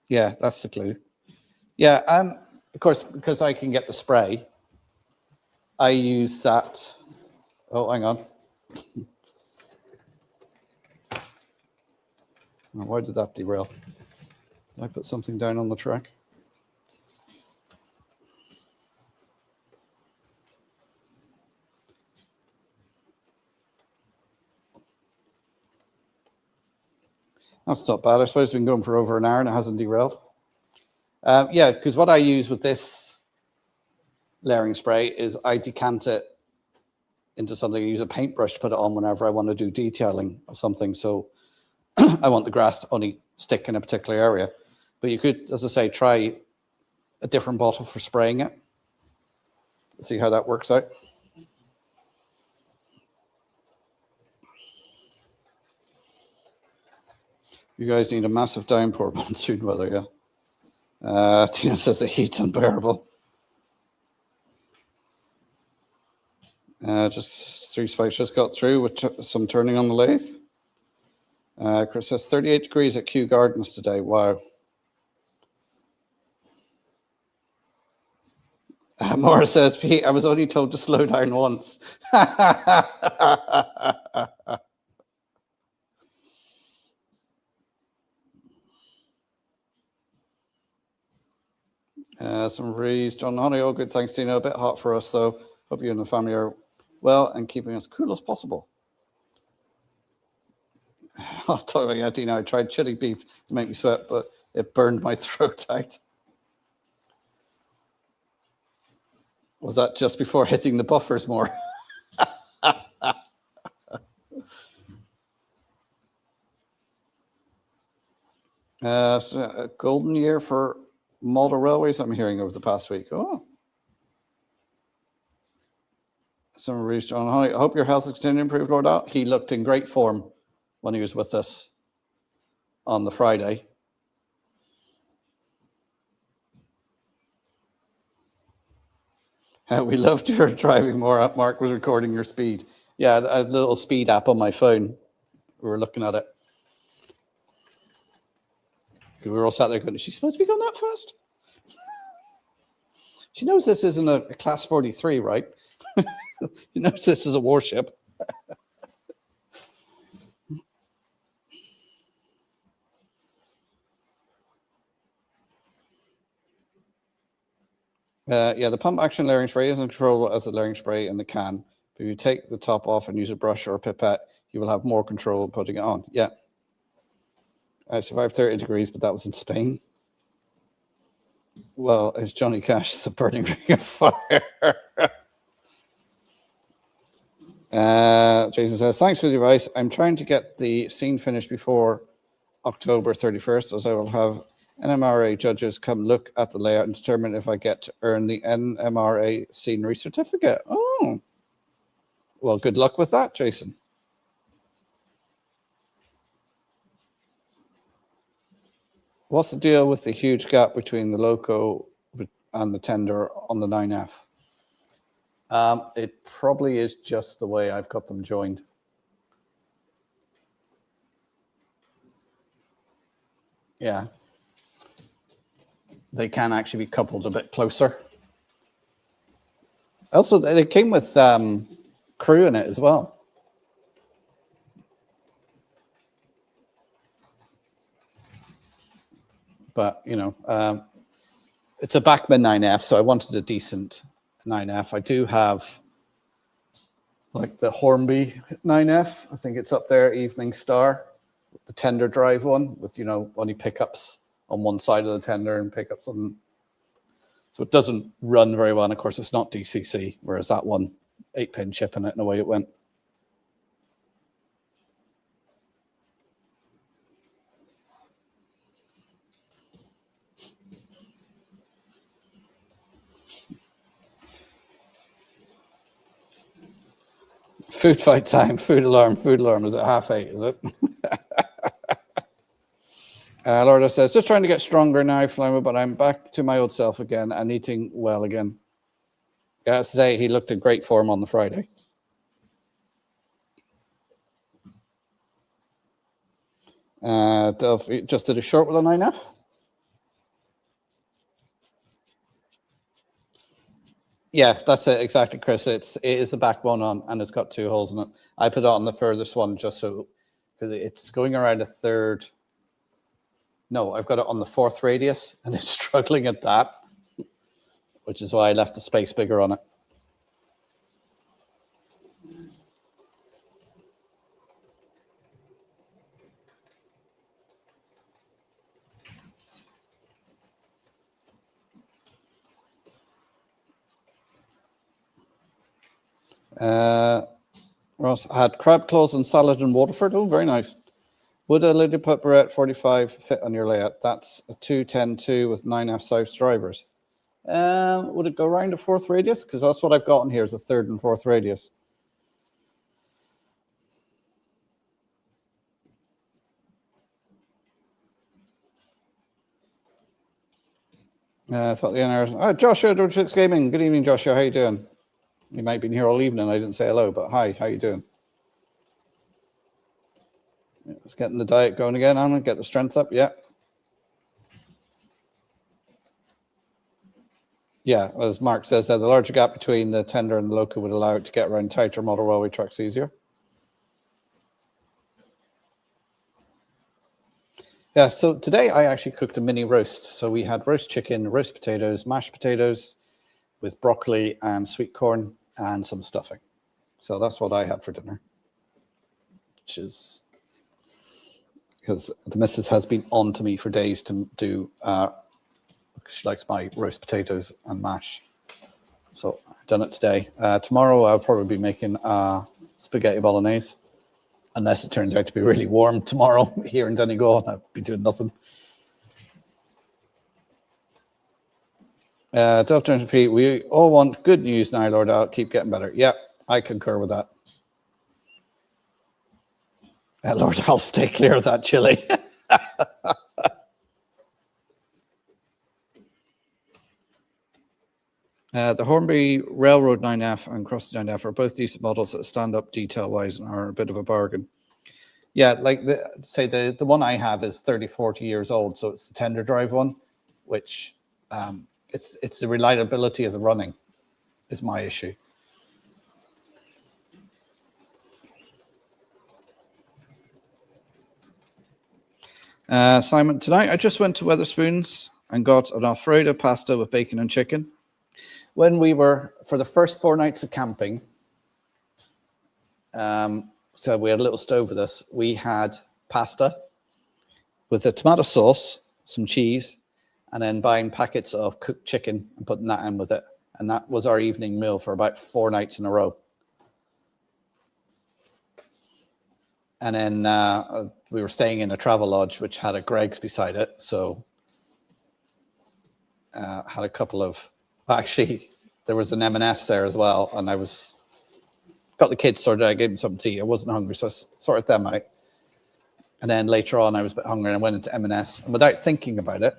Speaker 1: Yeah, that's the clue. Yeah, of course, because I can get the spray, I use that. Oh, hang on. Why did that derail? Did I put something down on the track? That's not bad. I suppose we've been going for over an hour and it hasn't derailed. Yeah, because what I use with this layering spray is I decant it into something. I use a paintbrush to put it on whenever I want to do detailing of something. So I want the grass to only stick in a particular area. But you could, as I say, try a different bottle for spraying it. See how that works out. You guys need a massive downpour monsoon weather, yeah. Tina says the heat's unbearable. Just 3 spikes just got through with some turning on the lathe. Chris says 38 degrees at Kew Gardens today. Wow. Maura says, Pete, I was only told to slow down once. Some breeze. John Honey, all good. Thanks, Tina. A bit hot for us, though. Hope you and the family are well and keeping as cool as possible. I'll tell you, yeah, Dino, I tried chili beef to make me sweat, but it burned my throat out. Was that just before hitting the buffers more? So a golden year for model railways, I'm hearing over the past week. Oh. Some reached John. I hope your health is continuing to improve, Lord Al. He looked in great form when he was with us on the Friday. We loved your driving more. Mark was recording your speed. Yeah, a little speed app on my phone. We were looking at it. We were all sat there going, is she supposed to be going that fast? She knows this isn't a class 43, right? She knows this is a warship. Yeah, the pump action layering spray isn't controllable as the layering spray in the can. If you take the top off and use a brush or a pipette, you will have more control putting it on. Yeah. I survived 30 degrees, but that was in Spain. Well, it's Johnny Cash, it's a burning ring of fire. Jason says, thanks for the advice. I'm trying to get the scene finished before October 31st, as I will have NMRA judges come look at the layout and determine if I get to earn the NMRA scenery certificate. Oh, well, good luck with that, Jason. What's the deal with the huge gap between the loco and the tender on the 9F? It probably is just the way I've got them joined. Yeah. They can actually be coupled a bit closer. Also, it came with crew in it as well. But, you know, it's a Bachmann 9F, so I wanted a decent 9F. I do have like the Hornby 9F. I think it's up there, Evening Star, the tender drive one with, you know, only pickups on one side of the tender and pickups on. So it doesn't run very well. And of course, it's not DCC, whereas that one, 8-pin chip in it, and away it went. Food fight time, food alarm is at 8:30, is it? Lorda says, just trying to get stronger now, Flymo, but I'm back to my old self again and eating well again. Yeah, I say he looked in great form on the Friday. Dove just did a short with a 9F. Yeah, that's it exactly, Chris. It is a backbone on, and it's got 2 holes in it. I put it on the furthest one just so, because it's going around a third. No, I've got it on the 4th radius, and it's struggling at that, which is why I left the space bigger on it. Ross had crab claws and salad in Waterford. Oh, very nice. Would a Lilliput Barrett 45 fit on your layout? That's a 210-2 with 9F South drivers. Would it go around a 4th radius? Because that's what I've got in here is a 3rd and 4th radius. I thought the NRS. Oh, Joshua, Dodge Gaming. Good evening, Joshua. How you doing? You might be here all evening. I didn't say hello, but hi. How you doing? Yeah, let's get the diet going again, Anna. Get the strength up. Yeah. Yeah, as Mark says, the larger gap between the tender and the loco would allow it to get around tighter model railway tracks easier. Yeah, so today I actually cooked a mini roast. So we had roast chicken, roast potatoes, mashed potatoes with broccoli and sweet corn and some stuffing. So that's what I had for dinner, which is because the missus has been on to me for days to do, she likes my roast potatoes and mash. So I've done it today. Tomorrow I'll probably be making spaghetti bolognese. Unless it turns out to be really warm tomorrow here in Donegal, I'll be doing nothing. Dove turns repeat. We all want good news now, Lord. I'll keep getting better. Yeah, I concur with that. Lord, I'll stay clear of that chili. The Hornby Railroad 9F and Cross 9F are both decent models that stand up detail-wise and are a bit of a bargain. Yeah, like the one I have is 30, 40 years old, so it's the tender drive one, which it's the reliability of the running is my issue. Simon, tonight I just went to Weatherspoons and got an Alfredo pasta with bacon and chicken. When we were, for the first 4 nights of camping, so we had a little stove with us, we had pasta with a tomato sauce, some cheese, and then buying packets of cooked chicken and putting that in with it. And that was our evening meal for about 4 nights in a row. And then we were staying in a travel lodge, which had a Greg's beside it. So had a couple of, actually, there was an M&S there as well. And I got the kids sorted. I gave them something to eat. I wasn't hungry, so I sorted them out. And then later on, I was a bit hungry and I went into M&S. And without thinking about it,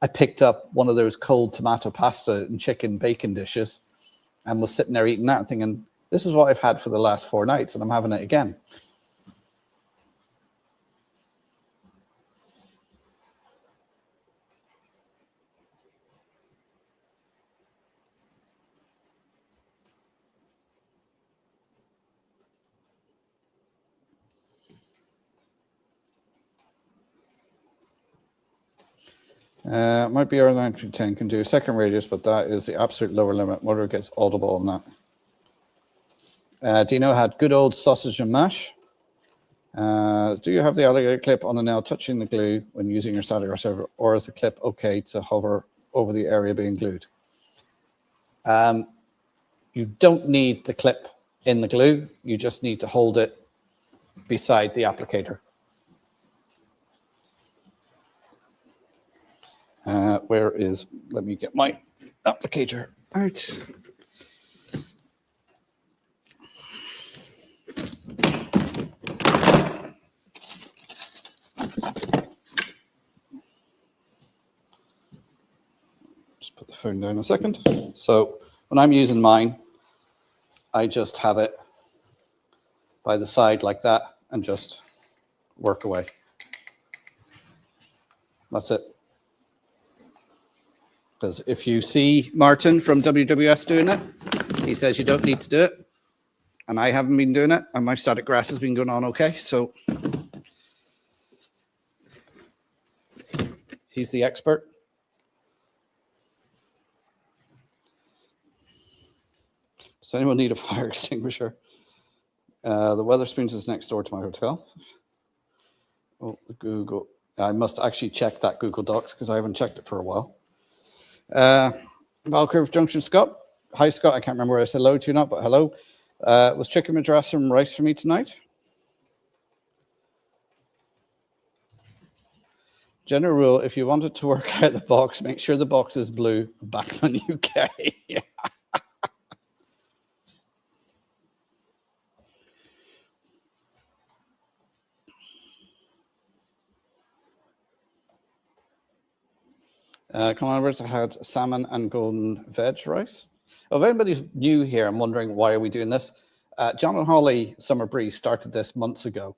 Speaker 1: I picked up one of those cold tomato pasta and chicken bacon dishes and was sitting there eating that and thinking, this is what I've had for the last 4 nights and I'm having it again. Might be R910 can do a second radius, but that is the absolute lower limit. Motor gets audible on Dino had good old sausage and mash. Do you have the alligator clip on the nail touching the glue when using your static grass server, or is the clip okay to hover over the area being glued? You don't need the clip in the glue. You just need to hold it beside the applicator. Let me get my applicator out. Just put the phone down a second. So when I'm using mine, I just have it by the side like that and just work away. That's it. Because if you see Martin from WWS doing it, he says you don't need to do it. And I haven't been doing it, and my static grass has been going on okay. So he's the expert. Does anyone need a fire extinguisher? The Wetherspoons is next door to my hotel. Oh, the Google. I must actually check that Google Docs because I haven't checked it for a while. Valcurve Junction-Scott. Hi, Scott. I can't remember where I said hello to you not, but hello. Was chicken madras and rice for me tonight? General rule, if you want it to work out the box, make sure the box is blue. Backman UK. Commanders had salmon and golden veg rice. Oh, if anybody's new here and wondering why are we doing this, John and Holly Summer Breeze started this months ago,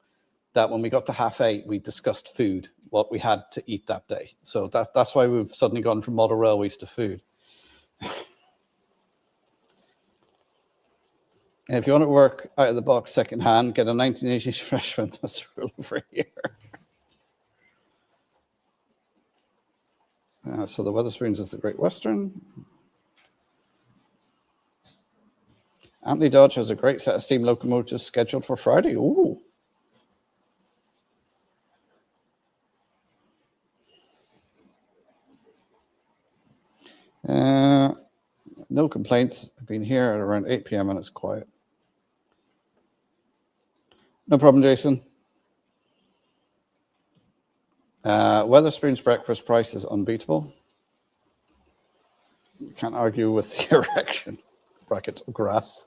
Speaker 1: that when we got to 8:30, we discussed food, what we had to eat that day. So that's why we've suddenly gone from model railways to food. And if you want to work out of the box secondhand, get a 1980s freshman. That's the rule over here. So the Wetherspoons is the Great Western. Anthony Dodge has a great set of steam locomotives scheduled for Friday. Ooh. No complaints. I've been here at around 8 p.m. and it's quiet. No problem, Jason. Wetherspoon's breakfast price is unbeatable. You can't argue with the erection. Brackets grass.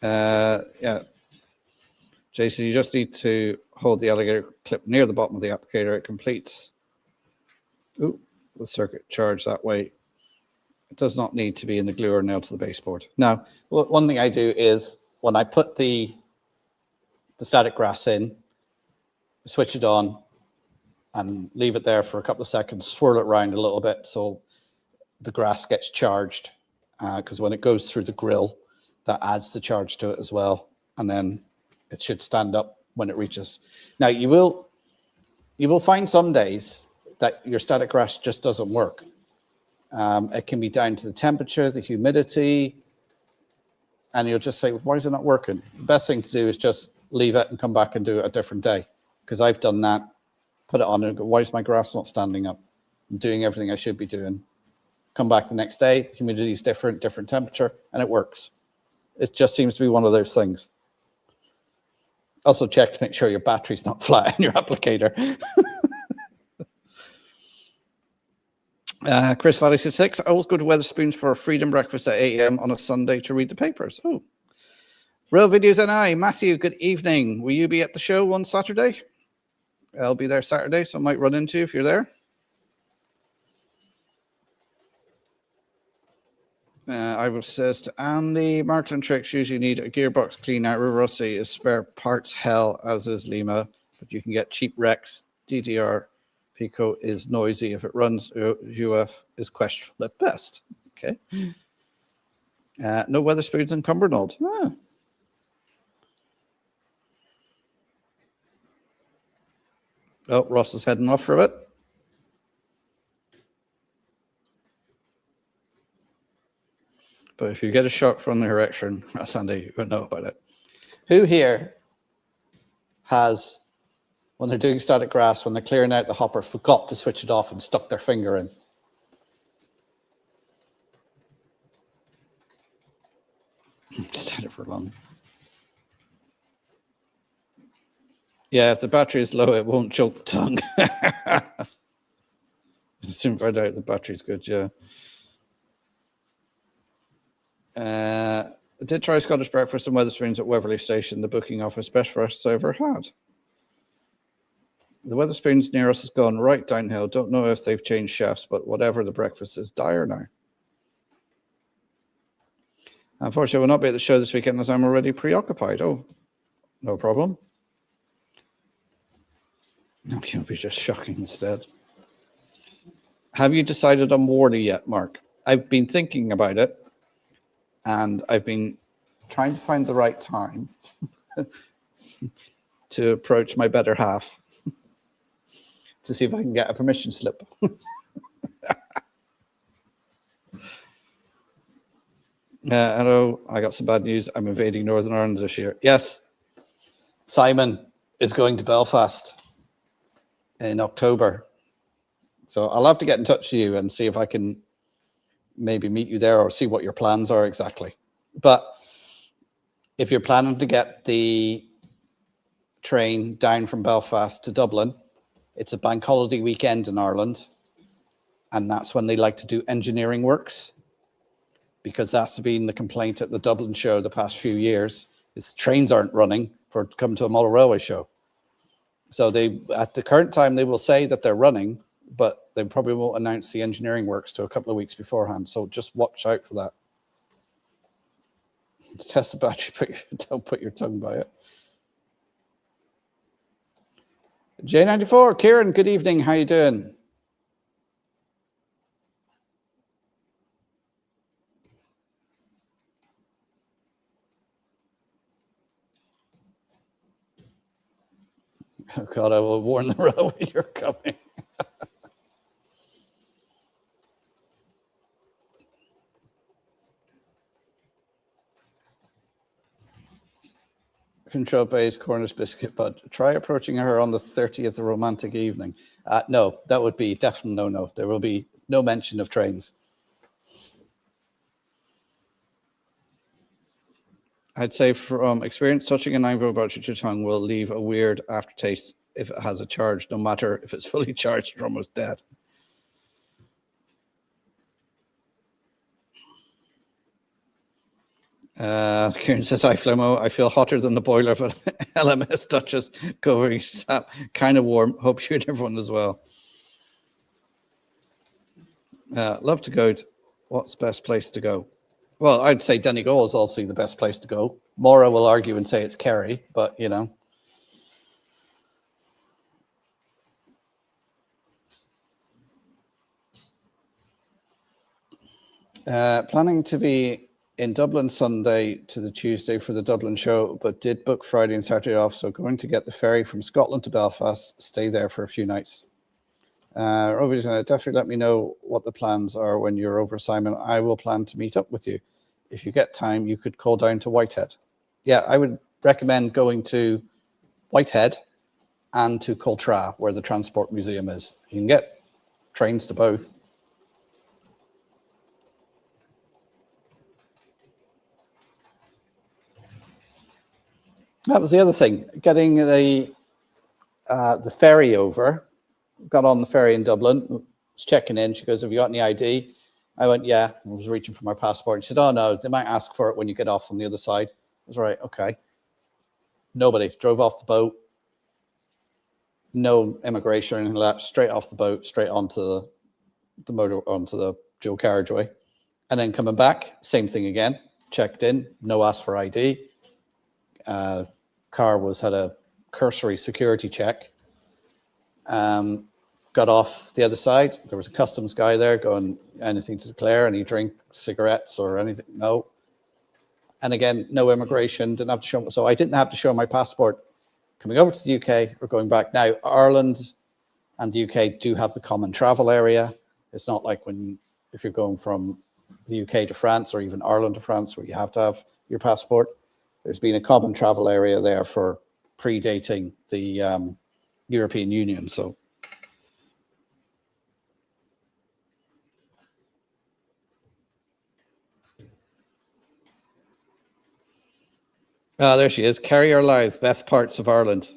Speaker 1: Yeah. Jason, you just need to hold the alligator clip near the bottom of the applicator. It completes the circuit charge that way. It does not need to be in the glue or nailed to the baseboard. Now, one thing I do is when I put the static grass in, switch it on and leave it there for a couple of seconds, swirl it around a little bit so the grass gets charged, because when it goes through the grill, that adds the charge to it as well. And then it should stand up when it reaches. Now, you will find some days that your static grass just doesn't work. It can be down to the temperature, the humidity, and you'll just say, why is it not working? The best thing to do is just leave it and come back and do it a different day. Because I've done that, put it on and go, why is my grass not standing up? I'm doing everything I should be doing. Come back the next day, the humidity is different temperature, and it works. It just seems to be one of those things. Also check to make sure your battery's not flat in your applicator. Chris Valley 66, I always go to Wetherspoons for a freedom breakfast at 8 a.m. on a Sunday to read the papers. Oh. Real Videos NI, Matthew, good evening. Will you be at the show on Saturday? I'll be there Saturday, so I might run into you if you're there. I will says to Andy, Markland Tricks usually need a gearbox clean out. River Rossi is spare parts hell, as is Lima, but you can get cheap Rex. DDR Pico is noisy. If it runs, UF is questionable at best. Okay. No Wetherspoons in Cumbernauld. Ah. Oh, Ross is heading off for a bit. But if you get a shock from the erection, Sandy, you won't know about it. Who here has, when they're doing static grass, when they're clearing out the hopper, forgot to switch it off and stuck their finger in? Just had it for long. Yeah, if the battery is low, it won't choke the tongue. Soon find out if the battery's good, yeah. I did try Scottish breakfast and Wetherspoons at Waverley Station, the booking office, best breakfast I ever had. The Wetherspoons near us has gone right downhill. Don't know if they've changed chefs, but whatever, the breakfast is dire now. Unfortunately, I will not be at the show this weekend as I'm already preoccupied. Oh, no problem. No, you'll be just shocking instead. Have you decided on Warley yet, Mark? I've been thinking about it, and I've been trying to find the right time to approach my better half to see if I can get a permission slip. Hello, I got some bad news. I'm invading Northern Ireland this year. Yes, Simon is going to Belfast in October. So I'll have to get in touch with you and see if I can maybe meet you there or see what your plans are exactly. But if you're planning to get the train down from Belfast to Dublin, it's a bank holiday weekend in Ireland. And that's when they like to do engineering works, because that's been the complaint at the Dublin show the past few years, is trains aren't running for come to a model railway show. So they, at the current time, they will say that they're running, but they probably won't announce the engineering works to a couple of weeks beforehand. So just watch out for that. Test the battery, don't put your tongue by it. J94, Kieran, good evening. How you doing? Oh God, I will warn the railway you're coming. Control base, Cornish biscuit, but try approaching her on the 30th, a romantic evening. No, that would be definitely no. There will be no mention of trains. I'd say from experience, touching a 9-volt battery to your tongue will leave a weird aftertaste if it has a charge, no matter if it's fully charged, you're almost dead. Kieran says, hi, Flemo. I feel hotter than the boiler of LMS Duchess. Going sap, kind of warm. Hope you and everyone as well. Love to go. What's best place to go? Well, I'd say Donegal is obviously the best place to go. Maura will argue and say it's Kerry, but you know. Planning to be in Dublin Sunday to the Tuesday for the Dublin show, but did book Friday and Saturday off, so going to get the ferry from Scotland to Belfast, stay there for a few nights. Roby's going to definitely let me know what the plans are when you're over, Simon. I will plan to meet up with you. If you get time, you could call down to Whitehead. Yeah, I would recommend going to Whitehead and to Coltra, where the Transport Museum is. You can get trains to both. That was the other thing, getting the ferry over. Got on the ferry in Dublin, was checking in. She goes, have you got any ID? I went, yeah. I was reaching for my passport. She said, oh, no, they might ask for it when you get off on the other side. I was right, okay. Nobody. Drove off the boat. No immigration or anything like that. Straight off the boat, straight onto the motor, onto the dual carriageway. And then coming back, same thing again. Checked in, no ask for ID. Car had a cursory security check. Got off the other side. There was a customs guy there going, anything to declare? Any drink, cigarettes or anything? No. And again, no immigration, didn't have to show. So I didn't have to show my passport coming over to the UK or going back. Now, Ireland and the UK do have the common travel area. It's not like if you're going from the UK to France, or even Ireland to France, where you have to have your passport. There's been a common travel area there for predating the European Union. So there she is. Carry Our Lives, Best Parts of Ireland.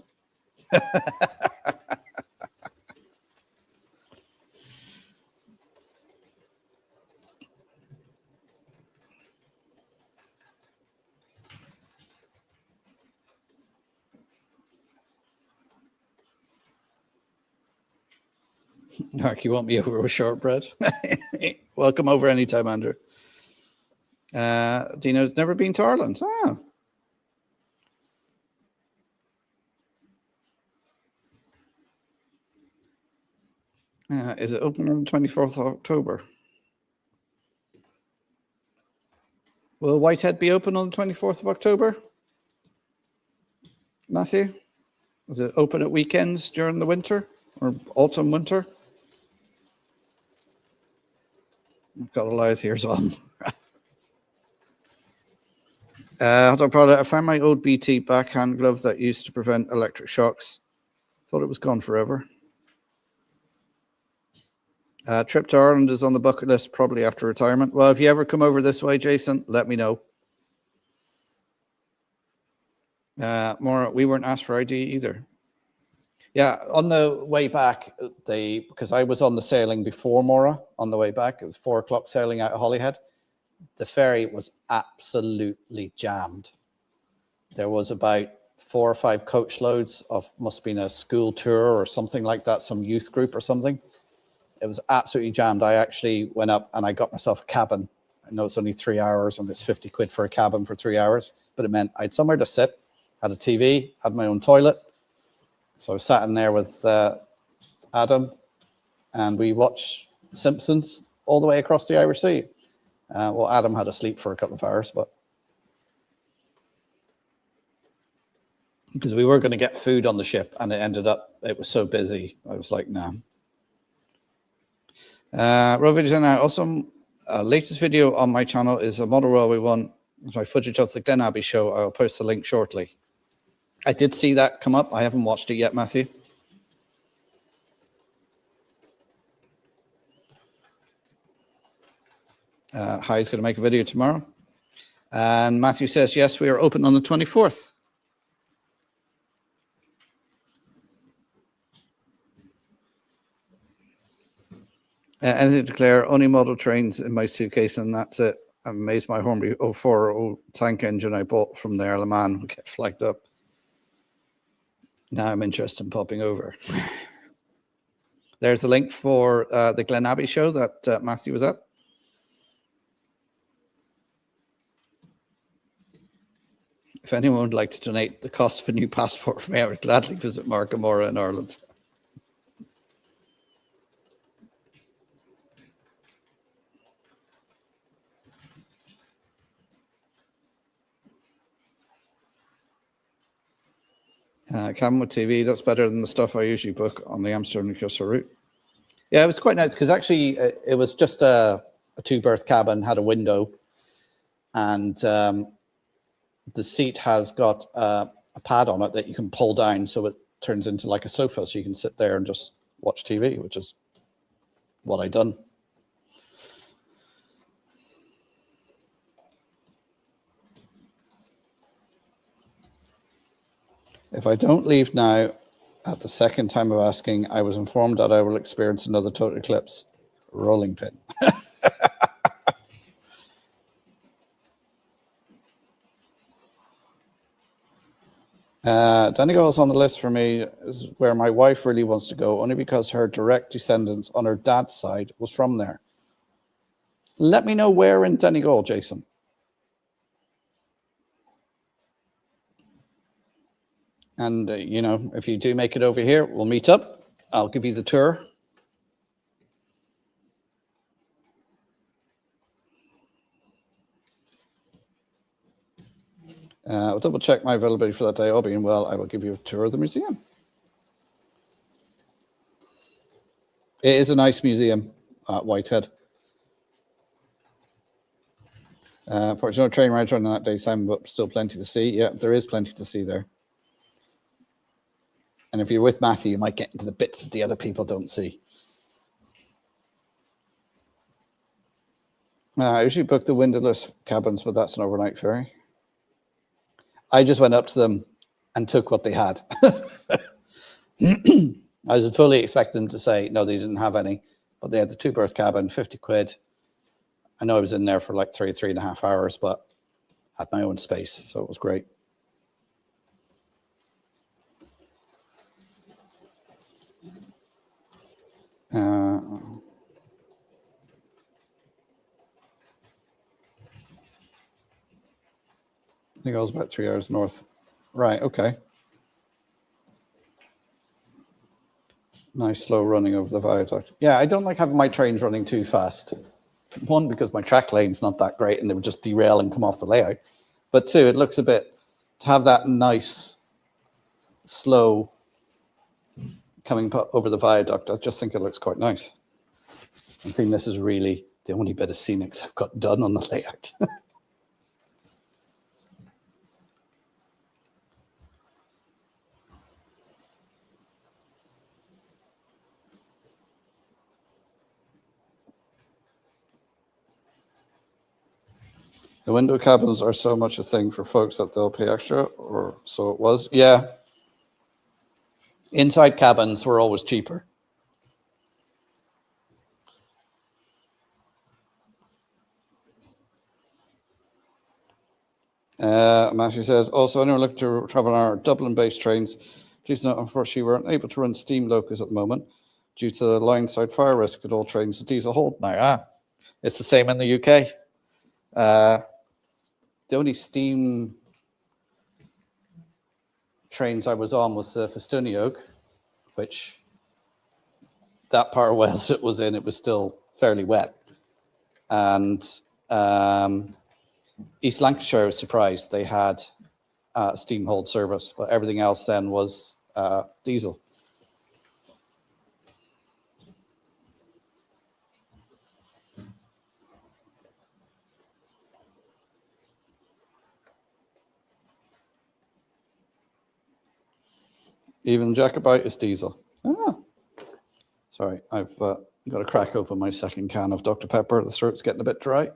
Speaker 1: Mark, you want me over with shortbread? Welcome over anytime, Andrew. Dino's never been to Ireland. Ah. Is it open on the 24th of October? Will Whitehead be open on the 24th of October? Matthew? Is it open at weekends during the winter or autumn, winter? I've got a live here as well. I found my old BT backhand glove that used to prevent electric shocks. Thought it was gone forever. Trip to Ireland is on the bucket list, probably after retirement. Well, if you ever come over this way, Jason, let me know. Maura, we weren't asked for ID either. Yeah, on the way back, because I was on the sailing before Maura on the way back, it was 4 o'clock sailing out of Holyhead. The ferry was absolutely jammed. There was about 4 or 5 coach loads of, must have been a school tour or something like that, some youth group or something. It was absolutely jammed. I actually went up and I got myself a cabin. I know it's only 3 hours and it's 50 quid for a cabin for 3 hours, but it meant I had somewhere to sit, had a TV, had my own toilet. So I was sat in there with Adam and we watched Simpsons all the way across the Irish Sea. Well, Adam had to sleep for a couple of hours, but because we were going to get food on the ship and it ended up, it was so busy. I was like, nah. Road videos now. Also, latest video on my channel is a model railway one. It's my footage of the Glen Abbey show. I'll post the link shortly. I did see that come up. I haven't watched it yet, Matthew. Hi's going to make a video tomorrow. And Matthew says, yes, we are open on the 24th. Anything to declare, only model trains in my suitcase, and that's it. I'm amazed my Hornby 04 tank engine I bought from the Isle of Man will get flagged up. Now I'm interested in popping over. There's a link for the Glen Abbey show that Matthew was at. If anyone would like to donate the cost of a new passport for me, I would gladly visit Mark and Maura in Ireland. Cabin with TV, that's better than the stuff I usually book on the Amsterdam-Newcastle route. Yeah, it was quite nice because actually it was just a 2-berth cabin, had a window, and the seat has got a pad on it that you can pull down so it turns into like a sofa, so you can sit there and just watch TV, which is what I done. If I don't leave now, at the second time of asking, I was informed that I will experience another total eclipse. Rolling pin. Donegal is on the list for me, is where my wife really wants to go, only because her direct descendants on her dad's side was from there. Let me know where in Donegal, Jason. And, you know, if you do make it over here, we'll meet up. I'll give you the tour. I'll double check my availability for that day. All being well, I will give you a tour of the museum. It is a nice museum at Whitehead. Unfortunately, no train rides on that day, Simon, but still plenty to see. Yeah, there is plenty to see there. And if you're with Matthew, you might get into the bits that the other people don't see. I usually book the windowless cabins, but that's an overnight ferry. I just went up to them and took what they had. I was fully expecting them to say, no, they didn't have any, but they had the 2-berth cabin, 50 quid. I know I was in there for like 3.5 hours, but had my own space, so it was great. I think I was about 3 hours north. Right, okay. Nice slow running over the viaduct. Yeah, I don't like having my trains running too fast. One, because my track lane's not that great and they would just derail and come off the layout. But two, it looks a bit, to have that nice, slow coming over the viaduct, I just think it looks quite nice. I think this is really the only bit of scenics I've got done on the layout. The window cabins are so much a thing for folks that they'll pay extra, or so it was. Yeah. Inside cabins were always cheaper. Matthew says, also, anyone looking to travel on our Dublin-based trains, please note, unfortunately, we're unable to run steam locos at the moment due to the line-side fire risk at all trains. The diesel hold now. It's the same in the UK. The only steam trains I was on was for Stonyog, which that part of Wales it was in, it was still fairly wet. And East Lancashire was surprised they had steam hold service, but everything else then was diesel. Even Jacobite is diesel. Sorry, I've got to crack open my second can of Dr. Pepper. The throat's getting a bit dry.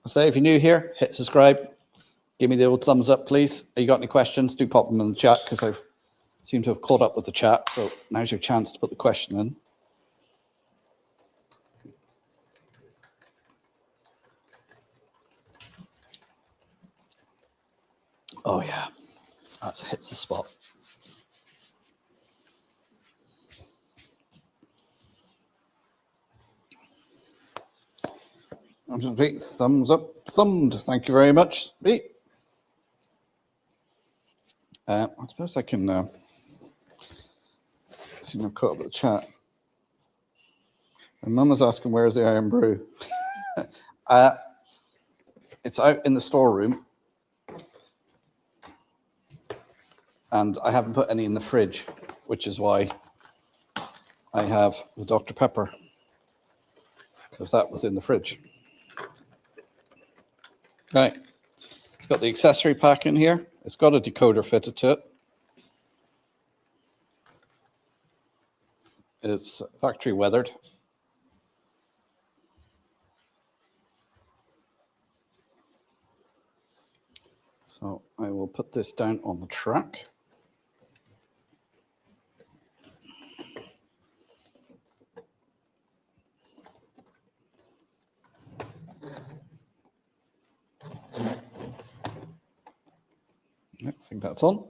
Speaker 1: So if you're new here, hit subscribe. Give me the old thumbs up, please. If you got any questions, do pop them in the chat because I seem to have caught up with the chat. So now's your chance to put the question in. Oh, yeah. That hits the spot. Thumbs up, thumbed. Thank you very much. I suppose I can see I've caught up with the chat. My mum was asking, where's the Iron Brew? It's out in the storeroom. And I haven't put any in the fridge, which is why I have the Dr. Pepper, because that was in the fridge. Right. It's got the accessory pack in here. It's got a decoder fitted to it. It's factory weathered. So I will put this down on the track. I think that's on.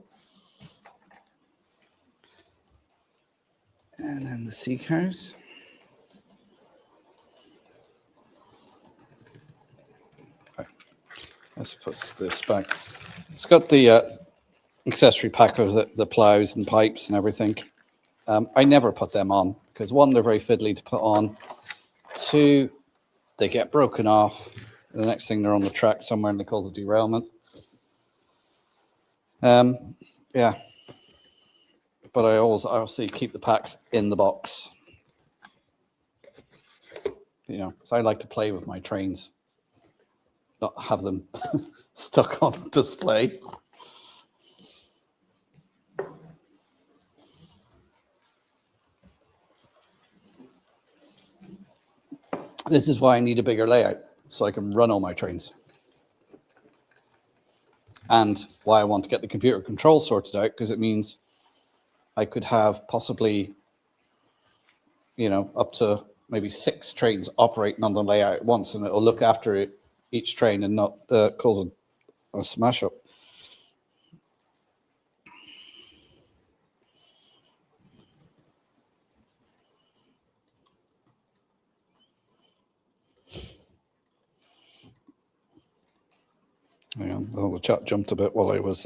Speaker 1: And then the sea cows. Okay. Let's put this back. It's got the accessory pack of the plows and pipes and everything. I never put them on because one, they're very fiddly to put on. Two, they get broken off. The next thing they're on the track somewhere and they cause a derailment. Yeah, but I obviously keep the packs in the box. You know, so I like to play with my trains. not have them stuck on display. This is why I need a bigger layout, so I can run all my trains. And why I want to get the computer control sorted out, because it means I could have possibly, up to maybe 6 trains operating on the layout at once, and it'll look after it, each train, and not cause a smash up. Hang on, the chat jumped a bit while I was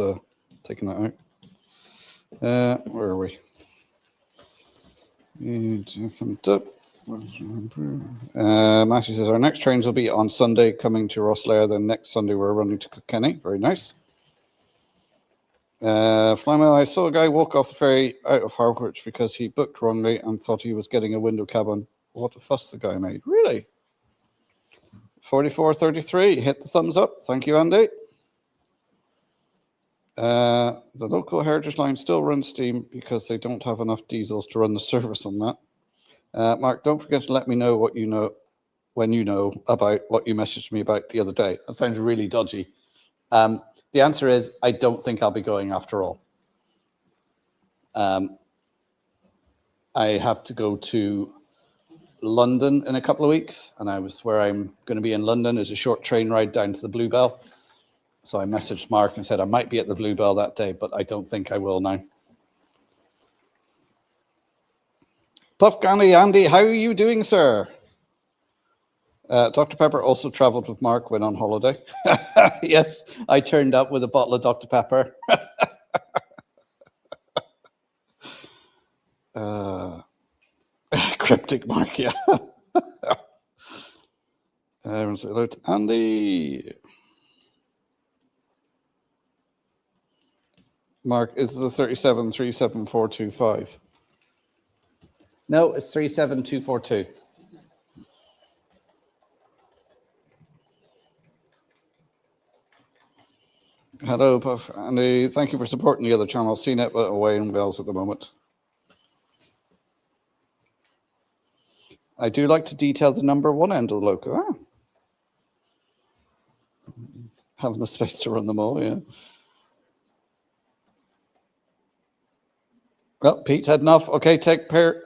Speaker 1: taking that out. Where are we? Matthew says, our next trains will be on Sunday coming to Rosslare. Then next Sunday we're running to Kilkenny. Very nice. Flymail, I saw a guy walk off the ferry out of Harwich because he booked wrongly and thought he was getting a window cabin. What a fuss the guy made. Really? 4433, hit the thumbs up. Thank you, Andy. The local heritage line still runs steam because they don't have enough diesels to run the service on that. Mark, don't forget to let me know what you know when you know about what you messaged me about the other day. That sounds really dodgy. The answer is I don't think I'll be going after all. I have to go to London in a couple of weeks, and where I'm going to be in London is a short train ride down to the Bluebell. So I messaged Mark and said I might be at the Bluebell that day, but I don't think I will now. Puff Gandhi, Andy, how are you doing, sir? Dr. Pepper also traveled with Mark when on holiday. Yes, I turned up with a bottle of Dr. Pepper. Cryptic Mark, yeah. Everyone say hello to Andy. Mark, is the 37 37425? No, it's 37242. Hello, Puff. Andy, thank you for supporting the other channel. CNET away in Wales at the moment. I do like to detail the number one end of the loco. Having the space to run them all, yeah. Well, Pete's heading off. Okay, take care,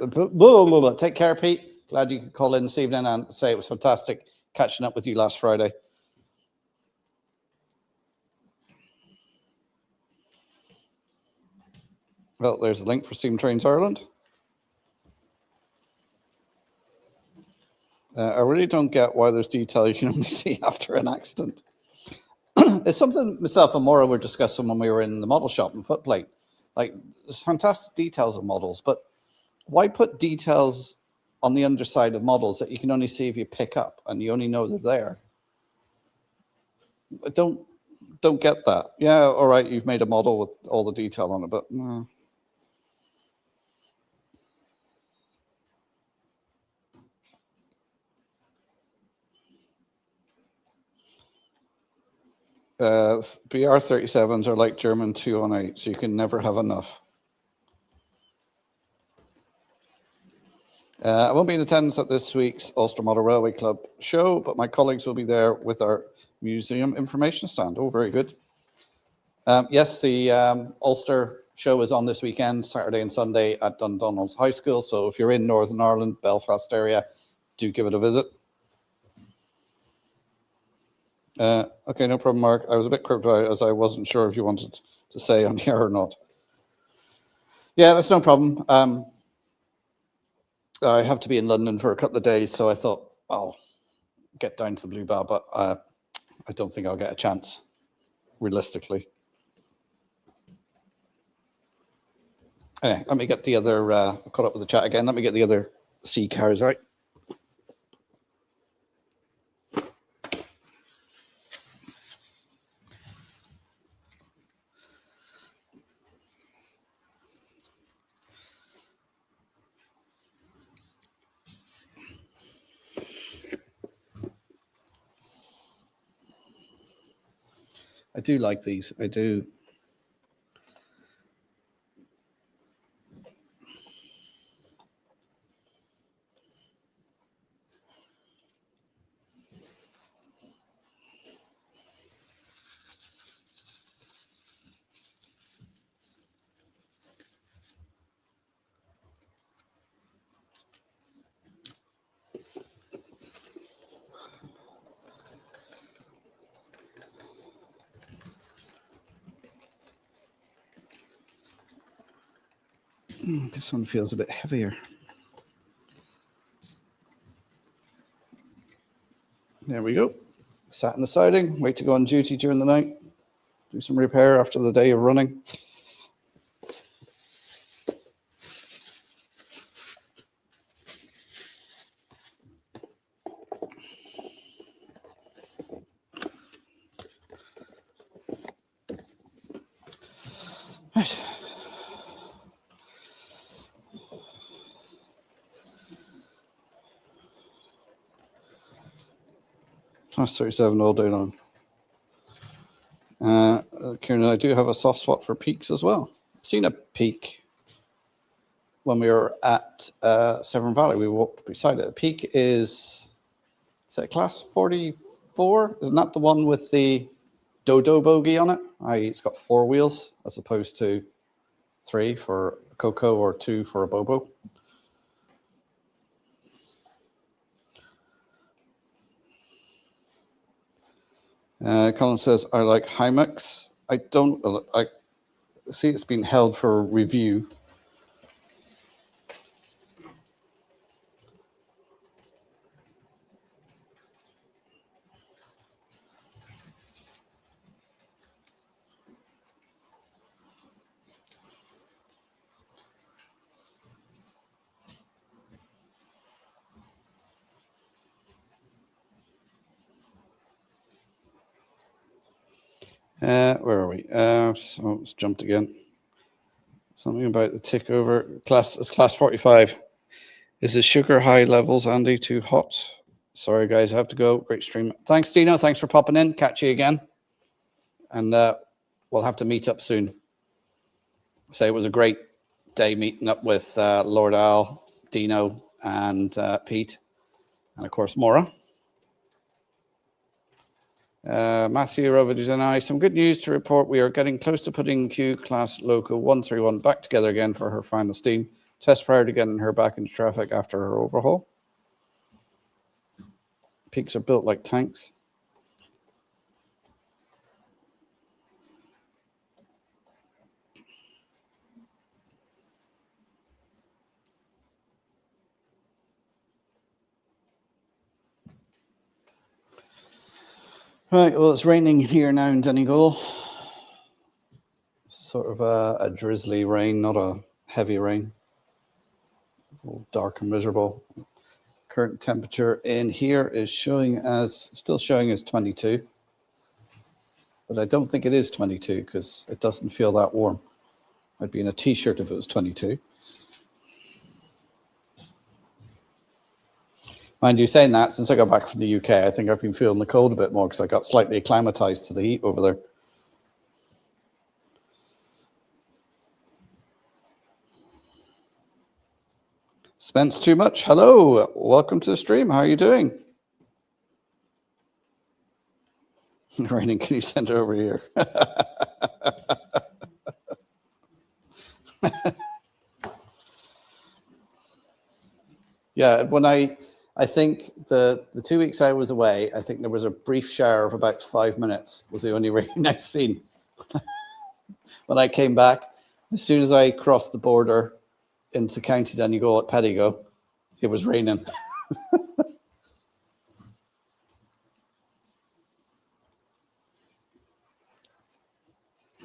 Speaker 1: Pete. Glad you could call in this evening and say it was fantastic catching up with you last Friday. Well, there's a link for Steam Trains Ireland. I really don't get why there's detail you can only see after an accident. It's something myself and Maura were discussing when we were in the model shop in Footplate. Like, there's fantastic details of models, but why put details on the underside of models that you can only see if you pick up and you only know they're there? I don't get that. Yeah, all right, you've made a model with all the detail on it, but no. BR37s are like German 218, so you can never have enough. I won't be in attendance at this week's Ulster Model Railway Club show, but my colleagues will be there with our museum information stand. Oh, very good. Yes, the Ulster show is on this weekend, Saturday and Sunday at Dundonald's High School. So if you're in Northern Ireland, Belfast area, do give it a visit. Okay, no problem, Mark. I was a bit cryptic as I wasn't sure if you wanted to say on here or not. Yeah, that's no problem. I have to be in London for a couple of days, so I thought I'll get down to the Bluebell, but I don't think I'll get a chance, realistically. Anyway, let me get the other, caught up with the chat again. Let me get the other C cars out. I do like these. I do. This one feels a bit heavier. There we go. Sat in the siding, wait to go on duty during the night, do some repair after the day of running. Right. Class 37 all day long. Kieran, I do have a soft spot for peaks as well. Seen a peak when we were at Severn Valley. We walked beside it. The peak is it class 44? Isn't that the one with the dodo bogey on it? I.e., it's got 4 wheels as opposed to 3 for a Coco or 2 for a Bobo. Colin says, I like Hymex. I see it's been held for review. Where are we? So it's jumped again. Something about the tick over. It's class 45. Is the sugar high levels, Andy, too hot? Sorry, guys, I have to go. Great stream. Thanks, Dino. Thanks for popping in. Catch you again. And we'll have to meet up soon. So it was a great day meeting up with Lord Al, Dino, and Pete, and of course, Maura. Matthew Rovers and I, some good news to report. We are getting close to putting Q Class Loco 131 back together again for her final steam test prior to getting her back into traffic after her overhaul. Peaks are built like tanks. Right, well, it's raining here now in Donegal. Sort of a drizzly rain, not a heavy rain. A little dark and miserable. Current temperature in here is still showing as 22. But I don't think it is 22 because it doesn't feel that warm. I'd be in a t-shirt if it was 22. Mind you, saying that, since I got back from the UK, I think I've been feeling the cold a bit more because I got slightly acclimatized to the heat over there. Spence too much. Hello, welcome to the stream. How are you doing? Raining, can you send it over here? Yeah, when I think the 2 weeks I was away, I think there was a brief shower of about 5 minutes was the only rain I've seen. When I came back, as soon as I crossed the border into County Donegal at Pedigo, it was raining.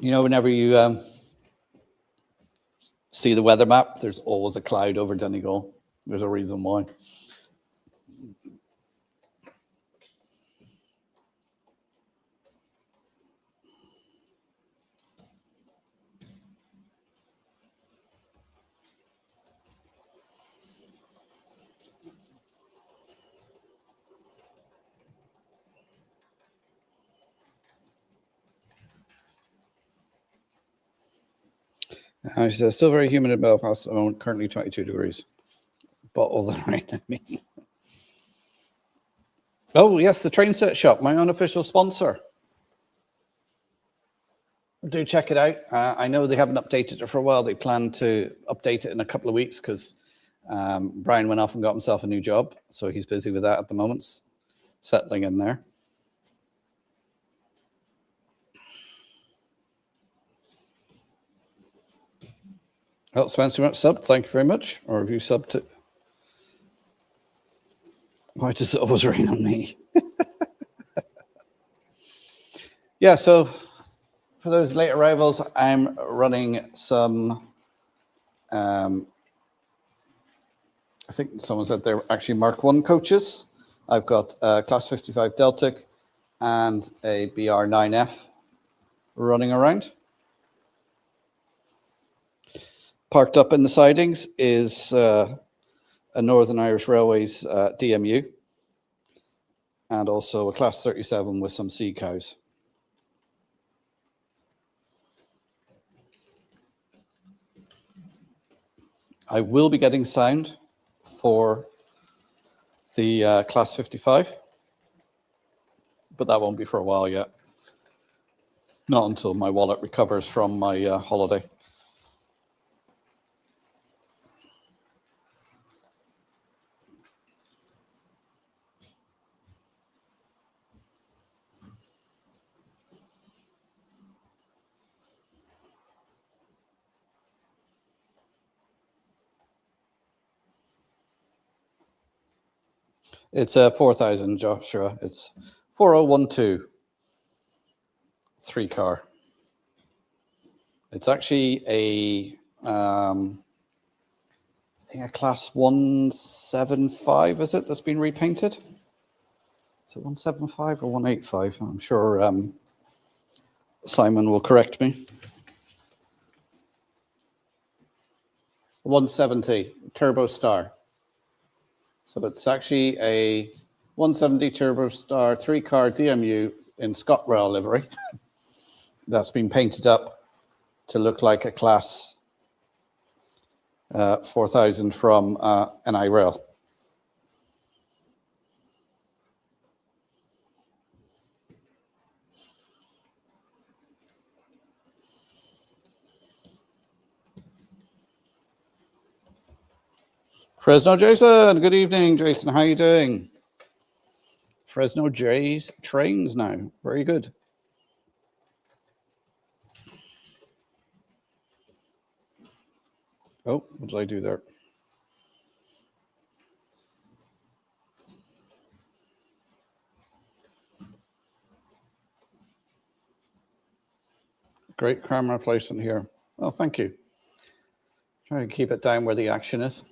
Speaker 1: You know, whenever you see the weather map, there's always a cloud over Donegal. There's a reason why. She says, still very humid in Belfast at the moment, currently 22 degrees. Bottle the rain at me. Oh, yes, the Train Set Shop, my unofficial sponsor. Do check it out. I know they haven't updated it for a while. They plan to update it in a couple of weeks because Brian went off and got himself a new job. So he's busy with that at the moment, settling in there. Well, Spencer, you want to sub? Thank you very much. Or have you subbed to? Why does it always rain on me? Yeah, so for those late arrivals, I'm running some, I think someone said they're actually Mark 1 coaches. I've got a Class 55 Deltic and a BR9F running around. Parked up in the sidings is a Northern Irish Railways DMU and also a Class 37 with some sea cows. I will be getting sound for the Class 55, but that won't be for a while yet. Not until my wallet recovers from my holiday. It's 4,000, Joshua. It's 4012, 3-car. It's actually I think a Class 175, is it, that's been repainted? Is it 175 or 185? I'm sure Simon will correct me. 170 Turbo Star. So it's actually a 170 Turbo Star 3-car DMU in ScotRail livery that's been painted up to look like a Class 4000 from NI Rail. Fresno Jason, good evening, Jason. How are you doing? Fresno J's trains now. Very good. Oh, what did I do there? Great camera placement here. Well, thank you. Trying to keep it down where the action is.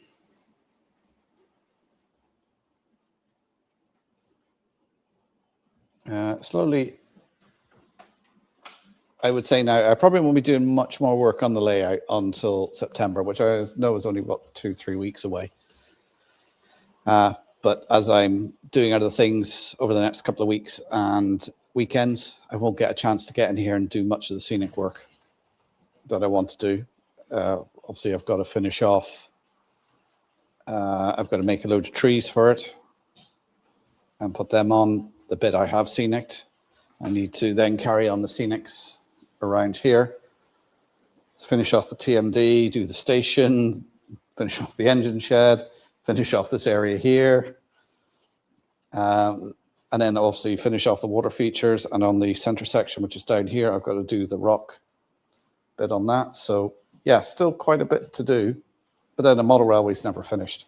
Speaker 1: Slowly, I would say now, I probably won't be doing much more work on the layout until September, which I know is only about 2-3 weeks away. But as I'm doing other things over the next couple of weeks and weekends, I won't get a chance to get in here and do much of the scenic work that I want to do. Obviously, I've got to finish off. I've got to make a load of trees for it and put them on the bit I have scenicked. I need to then carry on the scenics around here. Let's finish off the TMD, do the station, finish off the engine shed, finish off this area here. And then obviously finish off the water features. And on the center section, which is down here, I've got to do the rock bit on that. So yeah, still quite a bit to do. But then the model railway's never finished.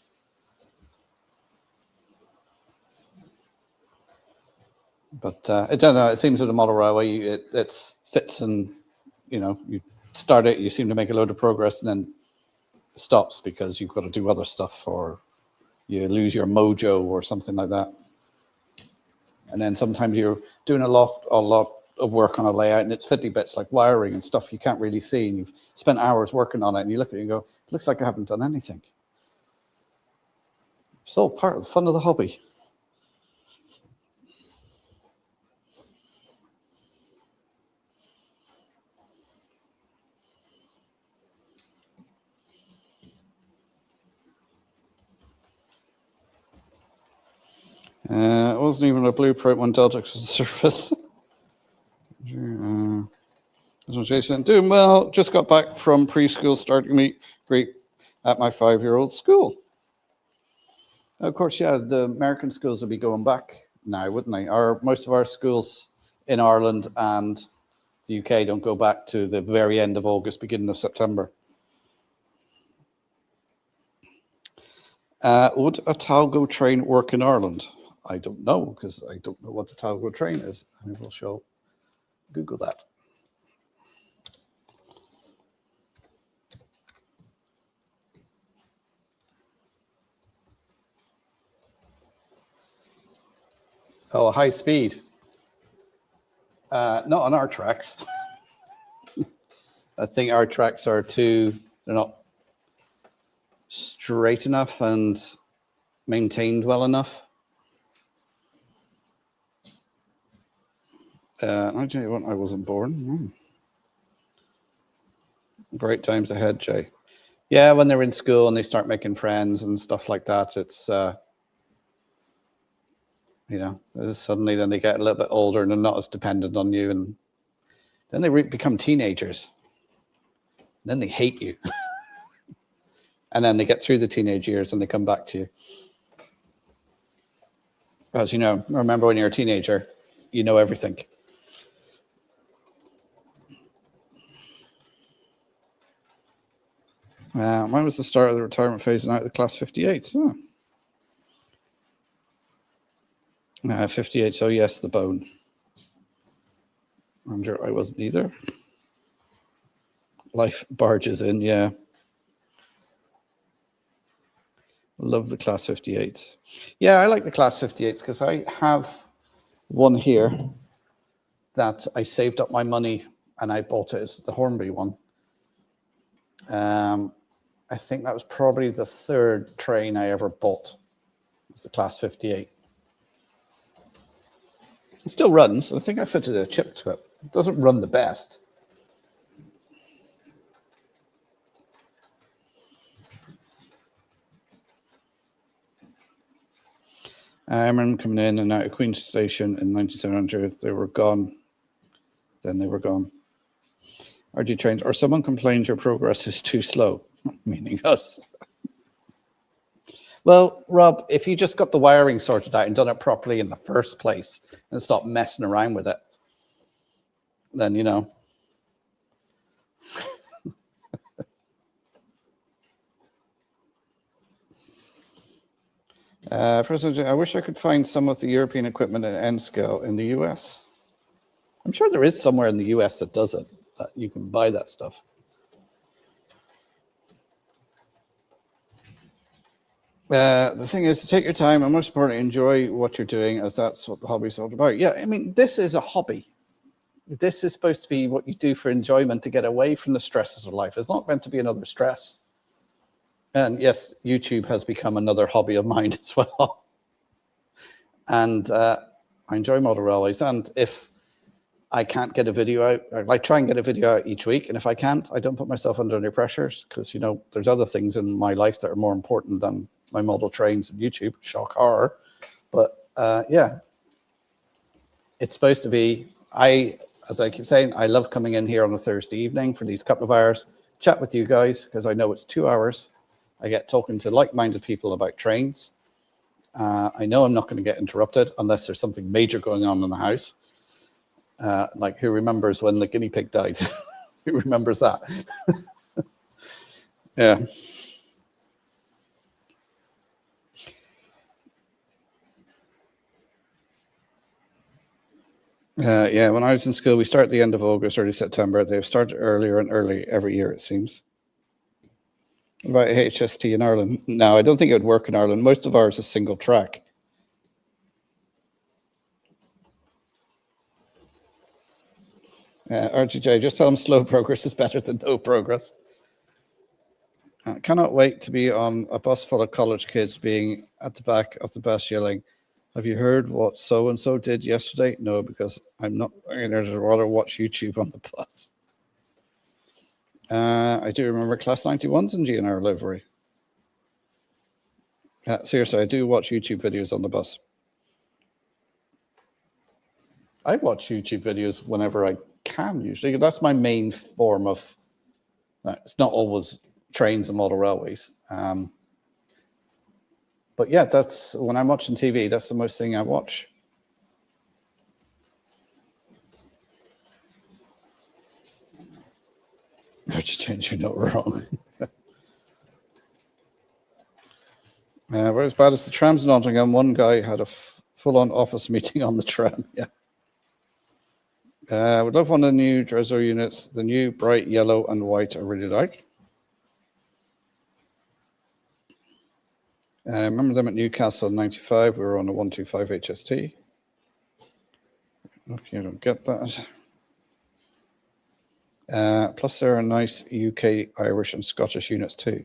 Speaker 1: But I don't know, it seems with the model railway, it fits and, you know, you start it, you seem to make a load of progress and then it stops because you've got to do other stuff or you lose your mojo or something like that. And then sometimes you're doing a lot of work on a layout and it's fiddly bits like wiring and stuff you can't really see and you've spent hours working on it and you look at it and go, it looks like I haven't done anything. It's all part of the fun of the hobby. wasn't even a blueprint when Delta was the surface. Jason, doing well. Just got back from preschool, starting meet great at my 5-year-old school. Of course, yeah, the American schools will be going back now, wouldn't they? Most of our schools in Ireland and the UK don't go back to the very end of August, beginning of September. Would a Talgo train work in Ireland? I don't know, because I don't know what the Talgo train is. I will show Google that. Oh, high speed. Not on our tracks. I think our tracks are they're not straight enough and maintained well enough. 1981, I wasn't born. Great times ahead, Jay. Yeah, when they're in school and they start making friends and stuff like that, it's, you know, suddenly then they get a little bit older and they're not as dependent on you. And then they become teenagers. Then they hate you. And then they get through the teenage years and they come back to you. As you know, remember when you're a teenager, you know everything. When was the start of the retirement phase and out of the class 58? Oh. 58, so yes, the bone. Andrew, I wasn't either. Life barges in, yeah. Love the class 58s. Yeah, I like the class 58s because I have one here that I saved up my money and I bought it. It's the Hornby one. I think that was probably the 3rd train I ever bought. It's the class 58. It still runs. I think I fitted a chip to it. It doesn't run the best. I remember coming in and out of Queen Station in 9700. They were gone. Then they were gone. RG trains, or someone complains your progress is too slow, meaning us. Well, Rob, if you just got the wiring sorted out and done it properly in the first place and stopped messing around with it, then, you know. First, I wish I could find some of the European equipment at N scale in the US. I'm sure there is somewhere in the US that does it, that you can buy that stuff. The thing is to take your time and most importantly, enjoy what you're doing, as that's what the hobby's all about. Yeah, I mean, this is a hobby. This is supposed to be what you do for enjoyment, to get away from the stresses of life. It's not meant to be another stress. And yes, YouTube has become another hobby of mine as well. And I enjoy model railways. And if I can't get a video out, I try and get a video out each week. And if I can't, I don't put myself under any pressures because, you know, there's other things in my life that are more important than my model trains and YouTube. Shock horror. But yeah, it's supposed to be, as I keep saying, I love coming in here on a Thursday evening for these couple of hours, chat with you guys, because I know it's 2 hours. I get talking to like-minded people about trains. I know I'm not going to get interrupted unless there's something major going on in the house. Like who remembers when the guinea pig died? Who remembers that? Yeah. Yeah, when I was in school, we start at the end of August, early September. They've started earlier and early every year, it seems. What about HST in Ireland? No, I don't think it would work in Ireland. Most of ours is single track. RGJ, just tell them slow progress is better than no progress. Cannot wait to be on a bus full of college kids being at the back of the bus yelling, have you heard what so-and-so did yesterday? No, because I'm not, I'd rather watch YouTube on the bus. I do remember class 91s in GNR livery. Seriously, I do watch YouTube videos on the bus. I watch YouTube videos whenever I can, usually. That's my main form of, it's not always trains and model railways. But yeah, that's when I'm watching TV, that's the most thing I watch. I just changed your note wrong. We're as bad as the trams in Nottingham. One guy had a full-on office meeting on the tram. Yeah. Would love one of the new Dresser units. The new bright yellow and white I really like. Remember them at Newcastle in 95. We were on a 125 HST. Okay, I don't get that. Plus, there are nice UK, Irish, and Scottish units too.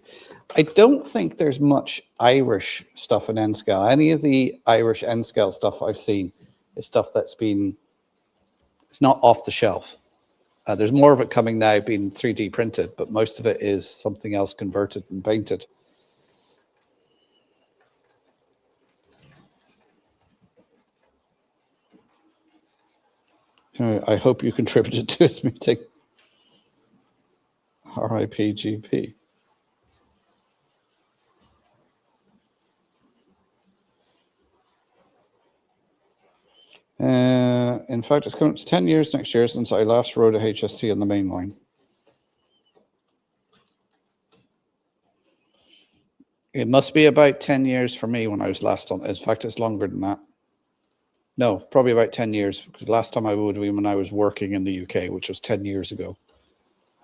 Speaker 1: I don't think there's much Irish stuff in N-Scale. Any of the Irish N-Scale stuff I've seen is stuff that's been, it's not off the shelf. There's more of it coming now being 3D printed, but most of it is something else converted and painted. I hope you contributed to this meeting. RIPGP. In fact, it's coming up to 10 years next year since I last rode a HST on the main line. It must be about 10 years for me when I was last on. In fact, it's longer than that. No, probably about 10 years, because last time I would be when I was working in the UK, which was 10 years ago.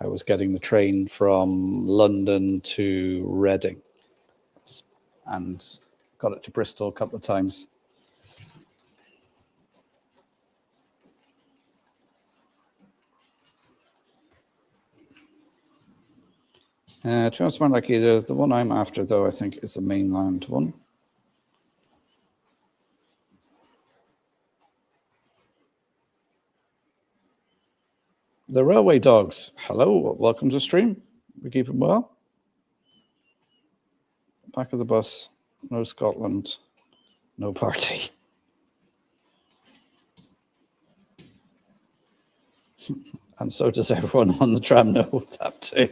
Speaker 1: I was getting the train from London to Reading and got it to Bristol a couple of times. To be honest, like either. The one I'm after, though, I think is the mainland one. The Railway Dogs. Hello, welcome to stream. We keep them well. Back of the bus. No Scotland. No party. And so does everyone on the tram know that too.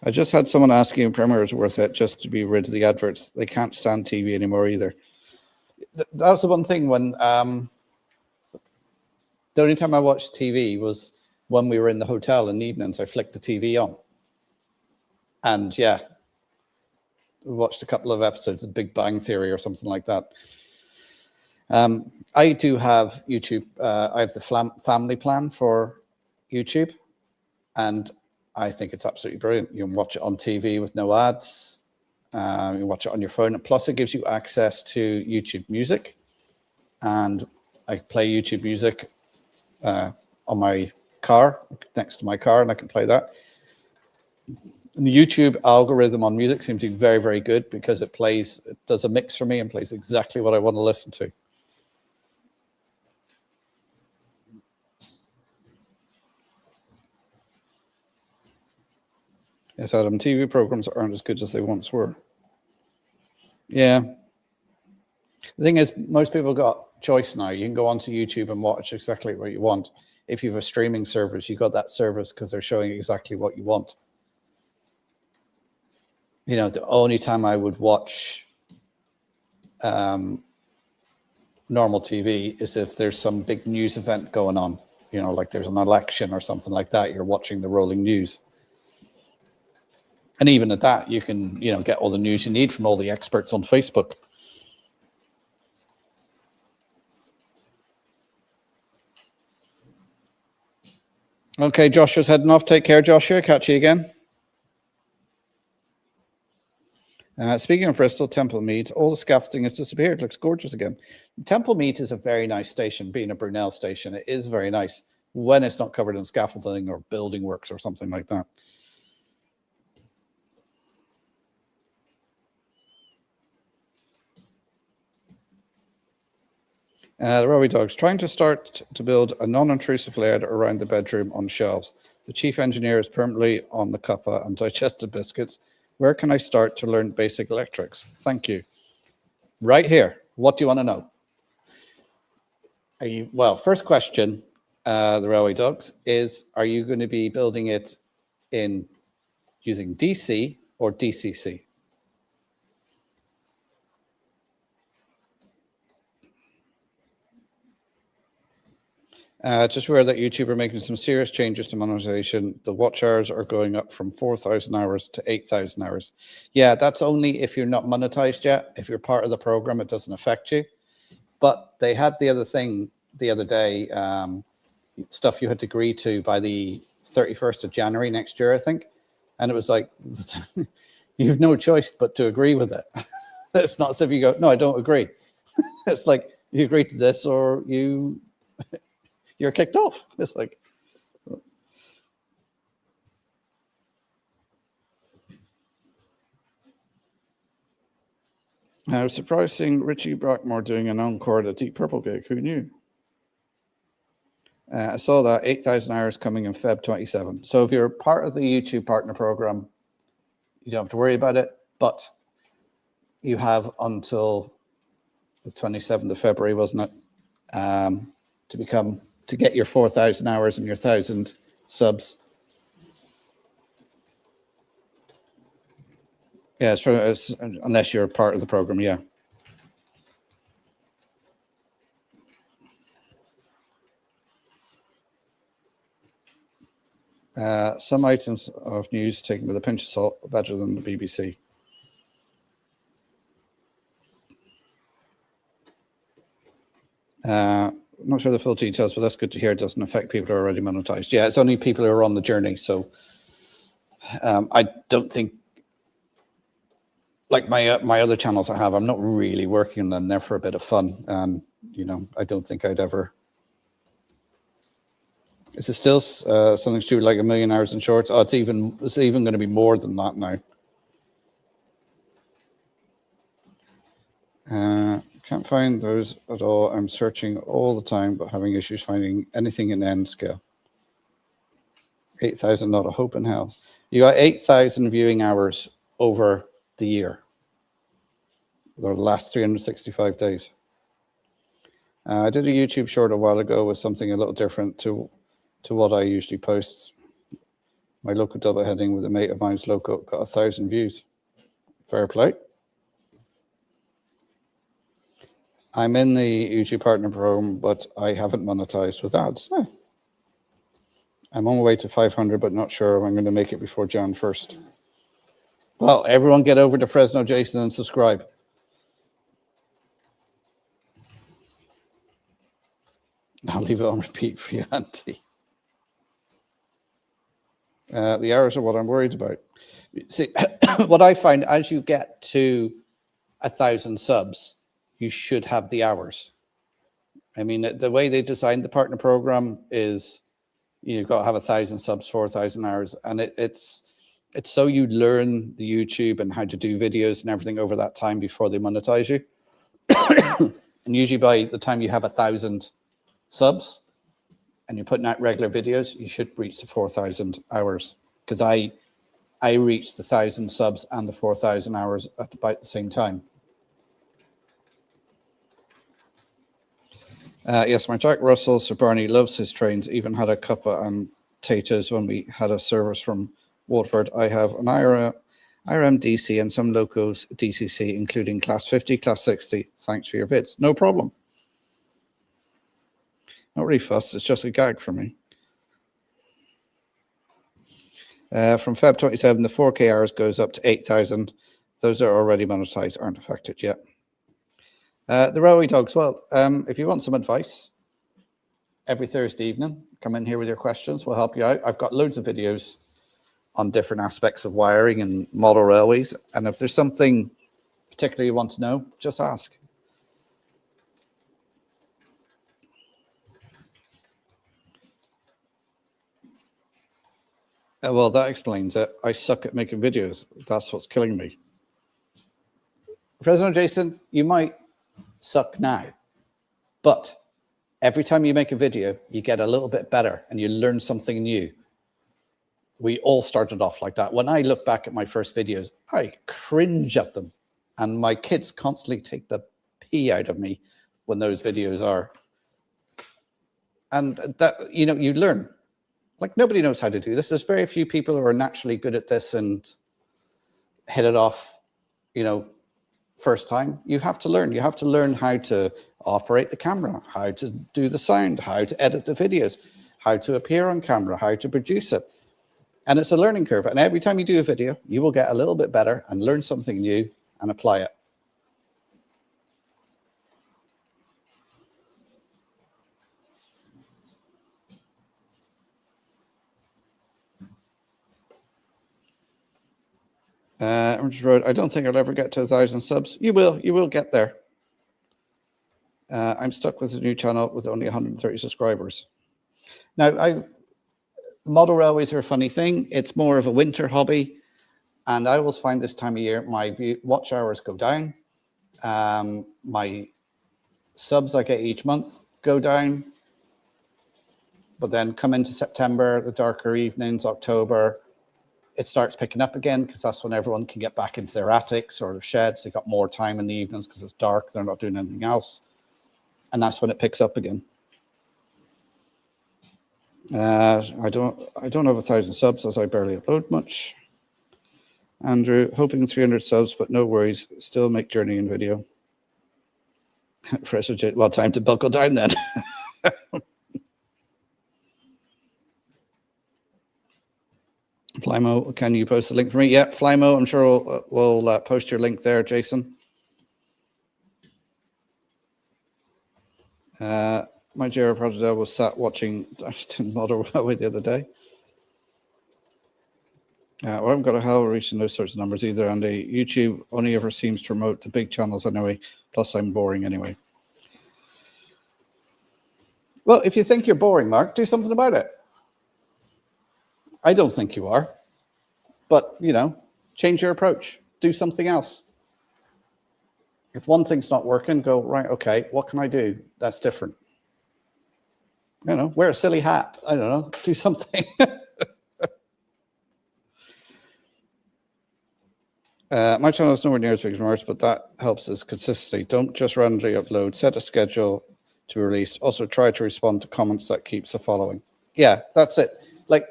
Speaker 1: I just had someone asking if Premier is worth it just to be rid of the adverts. They can't stand TV anymore either. That was the one thing when the only time I watched TV was when we were in the hotel in the evenings. I flicked the TV on. And yeah, watched a couple of episodes of Big Bang Theory or something like that. I do have YouTube. I have the family plan for YouTube, and I think it's absolutely brilliant. You can watch it on TV with no ads. You can watch it on your phone. Plus, it gives you access to YouTube Music, and I play YouTube Music on my car, next to my car, and I can play that. And the YouTube algorithm on music seems to be very, very good because it does a mix for me and plays exactly what I want to listen to. Yes, Adam, TV programs aren't as good as they once were. Yeah. The thing is, most people got choice now. You can go onto YouTube and watch exactly what you want. If you have a streaming service, you got that service because they're showing exactly what you want. You know, the only time I would watch normal TV is if there's some big news event going on. You know, like there's an election or something like that. You're watching the rolling news. And even at that, you can, you know, get all the news you need from all the experts on Facebook. Okay, Joshua's heading off. Take care, Joshua. Catch you again. Speaking of Bristol, Temple Mead, all the scaffolding has disappeared. It looks gorgeous again. Temple Mead is a very nice station, being a Brunel station. It is very nice when it's not covered in scaffolding or building works or something like that. The Railway Dogs, trying to start to build a non-intrusive layout around the bedroom on shelves. The chief engineer is permanently on the cuppa and digestive biscuits Where can I start to learn basic electrics? Thank you. Right here. What do you want to know? Well, first question, the Railway Dogs, is are you going to be building it in using DC or DCC? Just aware that YouTube are making some serious changes to monetization. The watch hours are going up from 4,000 hours to 8,000 hours. Yeah, that's only if you're not monetized yet. If you're part of the program, it doesn't affect you. But they had the other thing the other day, stuff you had to agree to by the 31st of January next year, I think. And it was like, you have no choice but to agree with it. It's not as if you go, no, I don't agree. It's like, you agree to this or you're kicked off. It's like, I was surprised seeing Richie Brackmore doing an encore at a Deep Purple gig. Who knew? I saw that 8,000 hours coming in Feb 27. So if you're part of the YouTube partner program, you don't have to worry about it, but you have until the 27th of February, wasn't it? To get your 4,000 hours and your 1,000 subs. Yeah, unless you're part of the program, yeah. Some items of news taken with a pinch of salt are better than the BBC. I'm not sure the full details, but that's good to hear. It doesn't affect people who are already monetized. Yeah, it's only people who are on the journey. So I don't think, like my other channels I have, I'm not really working on them. They're for a bit of fun. And, I don't think I'd ever. Is it still something to do with like 1 million hours in shorts? Oh, it's even going to be more than that now. Can't find those at all. I'm searching all the time, but having issues finding anything in N scale. 8,000, not a hope in hell. You got 8,000 viewing hours over the year, or the last 365 days. I did a YouTube short a while ago with something a little different to what I usually post. My local double heading with a mate of mine's local got 1,000 views. Fair play. I'm in the YouTube partner program, but I haven't monetized with ads. I'm on my way to 500, but not sure if I'm going to make it before Jan 1st. Well, everyone get over to Fresno Jason and subscribe. I'll leave it on repeat for you, Auntie. The hours are what I'm worried about. See, what I find as you get to 1,000 subs, you should have the hours. I mean, the way they designed the partner program is you've got to have 1,000 subs, 4,000 hours. And it's so you learn the YouTube and how to do videos and everything over that time before they monetize you. And usually by the time you have 1,000 subs and you're putting out regular videos, you should reach the 4,000 hours. Because I reached the 1,000 subs and the 4,000 hours at about the same time. Yes, my Jack Russell, Sir Barney loves his trains, even had a cuppa and taters when we had a service from Watford. I have an IRM DC and some locals DCC, including class 50, class 60. Thanks for your vids. No problem. Not really fussed, it's just a gag for me. From Feb 27, the 4K hours goes up to 8,000. Those that are already monetized aren't affected yet. The Railway Dogs, well, if you want some advice, every Thursday evening, come in here with your questions. We'll help you out. I've got loads of videos on different aspects of wiring and model railways. And if there's something particularly you want to know, just ask. Well, that explains it. I suck at making videos. That's what's killing me. President Jason, you might suck now, but every time you make a video, you get a little bit better and you learn something new, We all started off like that. When I look back at my first videos, I cringe at them. And my kids constantly take the pee out of me when those videos are. And that, you know, you learn. Like, nobody knows how to do this. There's very few people who are naturally good at this and hit it off, you know, first time. You have to learn. You have to learn how to operate the camera, how to do the sound, how to edit the videos, how to appear on camera, how to produce it. And it's a learning curve. And every time you do a video, you will get a little bit better and learn something new and apply it. Orange Road, I don't think I'll ever get to 1,000 subs. You will get there. I'm stuck with a new channel with only 130 subscribers. Now, model railways are a funny thing. It's more of a winter hobby. And I always find this time of year, my watch hours go down. My subs I get each month go down. But then come into September, the darker evenings, October, it starts picking up again because that's when everyone can get back into their attics or their sheds. They got more time in the evenings because it's dark. They're not doing anything else. And that's when it picks up again. I don't have 1,000 subs as I barely upload much. Andrew, hoping 300 subs, but no worries. Still make journeying video. Well, time to buckle down then. Flymo, can you post a link for me? Yeah, Flymo, I'm sure we'll post your link there, Jason. My Jera Protodel was sat watching Model Railway the other day. Well, I haven't got a hell of a reach in those sorts of numbers either, and YouTube only ever seems to promote the big channels anyway, plus I'm boring anyway. Well, if you think you're boring, Mark, do something about it. I don't think you are, but, you know, change your approach. Do something else. If one thing's not working, go, right, okay, what can I do that's different? You know, wear a silly hat. I don't know, do something. My channel is nowhere near as big as Mark's, but that helps us consistency. Don't just randomly upload. Set a schedule to be released. Also, try to respond to comments that keeps the following. Yeah, that's it. Like,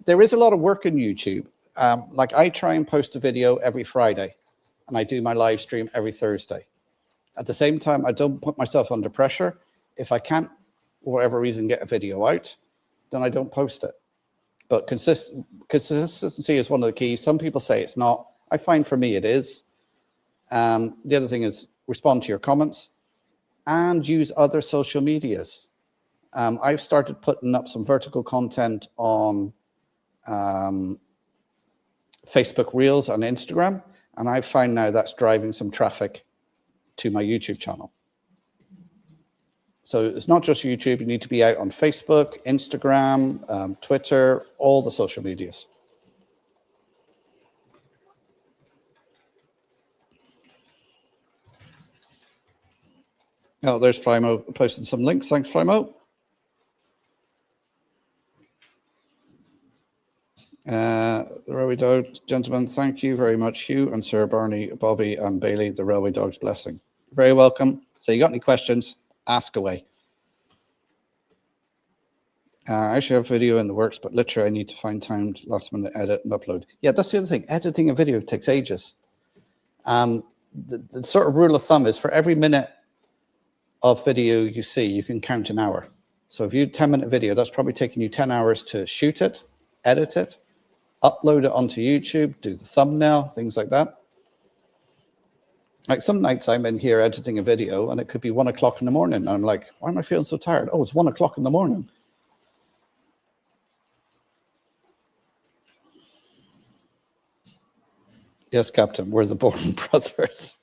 Speaker 1: there is a lot of work in YouTube. Like, I try and post a video every Friday, and I do my live stream every Thursday. At the same time, I don't put myself under pressure. If I can't, for whatever reason, get a video out, then I don't post it. But consistency is one of the keys. Some people say it's not. I find for me it is. The other thing is respond to your comments and use other social medias. I've started putting up some vertical content on Facebook Reels and Instagram, and I find now that's driving some traffic to my YouTube channel. So it's not just YouTube. You need to be out on Facebook, Instagram, Twitter, all the social medias. Oh, there's Flymo posting some links. Thanks, Flymo. The Railway Dog, gentlemen, thank you very much, Hugh and Sir Barney, Bobby and Bailey, the Railway Dog's blessing. You're very welcome. So you got any questions, ask away. I actually have a video in the works, but literally I need to find time to last minute edit and upload. Yeah, that's the other thing. Editing a video takes ages. The sort of rule of thumb is for every minute of video you see, you can count an hour. So if you 10-minute video, that's probably taking you 10 hours to shoot it, edit it, upload it onto YouTube, do the thumbnail, things like that. Like some nights I'm in here editing a video and it could be 1 o'clock in the morning. And I'm like, why am I feeling so tired? Oh, it's 1 o'clock in the morning. Yes, Captain, we're the Bourne brothers.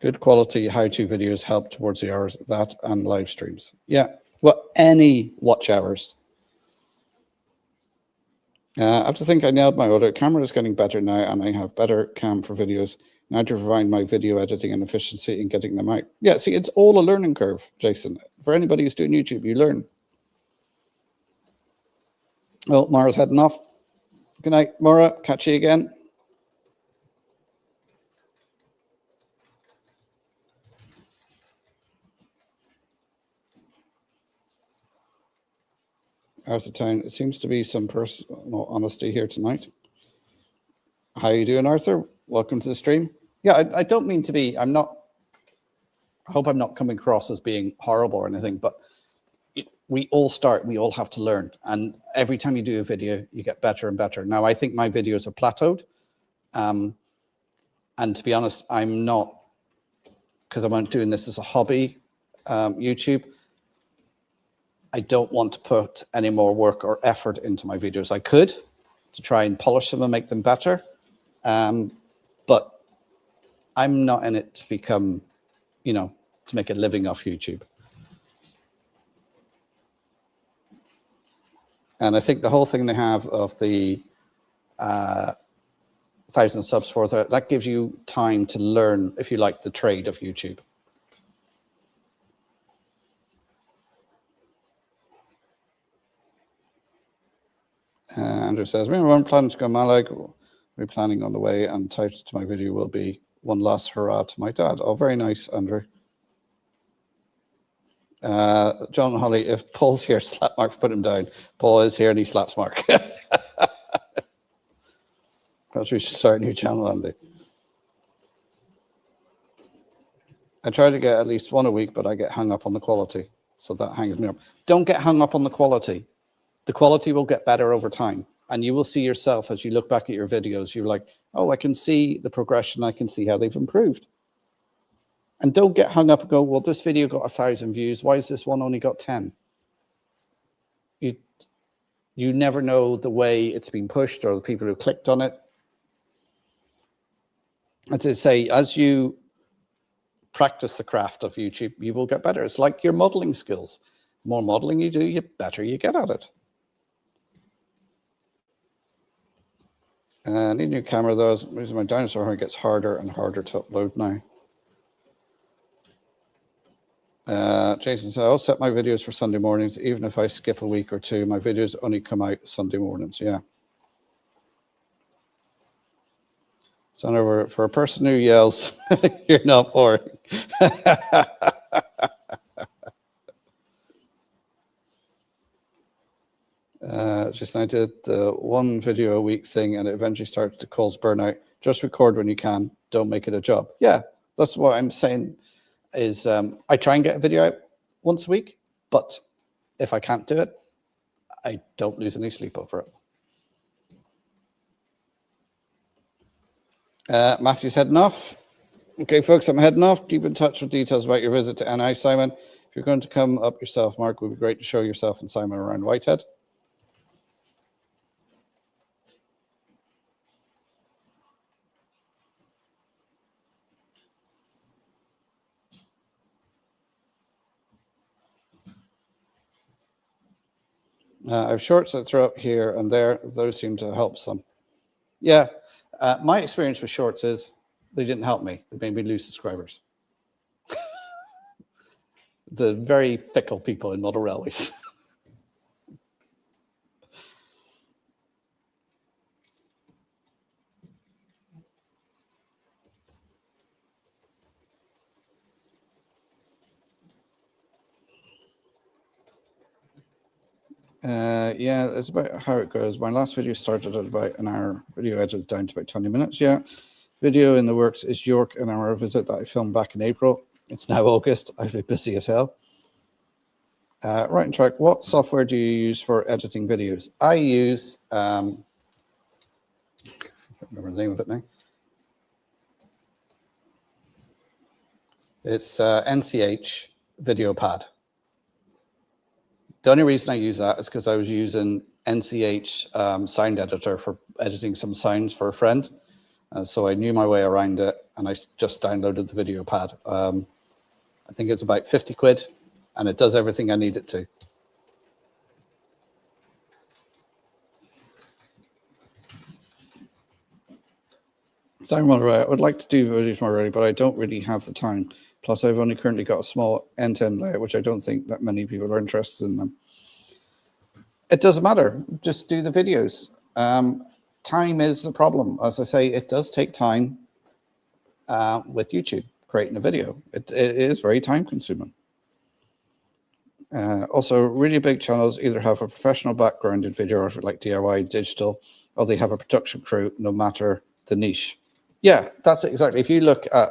Speaker 1: Good quality how-to videos help towards the hours of that and live streams. Yeah, well, any watch hours. I have to think I nailed my order. Camera is getting better now, and I have better cam for videos. Now to provide my video editing and efficiency in getting them out. Yeah, see, it's all a learning curve, Jason. For anybody who's doing YouTube, you learn. Well, Maura's heading off. Good night, Maura. Catch you again. Arthur Town. It seems to be some personal honesty here tonight. How you doing, Arthur? Welcome to the stream. Yeah, I don't mean to be, I hope I'm not coming across as being horrible or anything, but we all start, we all have to learn. And every time you do a video, you get better and better. Now, I think my videos are plateaued. And to be honest, I'm not, because I'm not doing this as a hobby, YouTube, I don't want to put any more work or effort into my videos. I could to try and polish them and make them better. But I'm not in it to become, you know, to make a living off YouTube. And I think the whole thing they have of the 1,000 subs for that gives you time to learn, if you like, the trade of YouTube. Andrew says, we're planning to go Malag. We're planning on the way, and title to my video will be "One Last Hurrah to My Dad." Oh, very nice, Andrew. John Holly, if Paul's here, slap Mark, put him down. Paul is here and he slaps Mark. Perhaps we should start a new channel, Andy. I try to get at least one a week, but I get hung up on the quality. So that hangs me up. Don't get hung up on the quality. The quality will get better over time. And you will see yourself as you look back at your videos, you're like, oh, I can see the progression. I can see how they've improved. And don't get hung up and go, well, this video got 1,000 views. Why is this one only got 10? You never know the way it's been pushed or the people who clicked on it. As I say, as you practice the craft of YouTube, you will get better. It's like your modeling skills. The more modeling you do, the better you get at it. I need a new camera, though. My dinosaur horn gets harder and harder to upload now. Jason said, I'll set my videos for Sunday mornings. Even if I skip a week or two, my videos only come out Sunday mornings. Yeah. So for a person who yells, you're not boring. Just I did the one video a week thing, and it eventually started to cause burnout. Just record when you can. Don't make it a job. Yeah, that's what I'm saying. Is I try and get a video out once a week, but if I can't do it, I don't lose any sleep over it. Matthew's heading off. Okay, folks, I'm heading off. Keep in touch with details about your visit to NI, Simon. If you're going to come up yourself, Mark, it would be great to show yourself and Simon around Whitehead. I have shorts that throw up here and there. Those seem to help some. Yeah, my experience with shorts is they didn't help me. They made me lose subscribers. The very fickle people in model railways. Yeah, it's about how it goes. My last video started at about an hour. Video edited down to about 20 minutes. Yeah, video in the works is York and our visit that I filmed back in April. It's now August. I've been busy as hell. Right on track. What software do you use for editing videos? I use, I can't remember the name of it now. It's NCH Video Pad. The only reason I use that is because I was using NCH sound editor for editing some sounds for a friend. So I knew my way around it, and I just downloaded the video pad. I think it's about 50 quid, and it does everything I need it to. Simon, I would like to do videos more already, but I don't really have the time. Plus, I've only currently got a small end-to-end layout, which I don't think that many people are interested in them. It doesn't matter. Just do the videos. Time is the problem. As I say, it does take time with YouTube creating a video. It is very time consuming. Also, really big channels either have a professional background in videography like DIY, digital, or they have a production crew, no matter the niche. Yeah, that's it, exactly. If you look at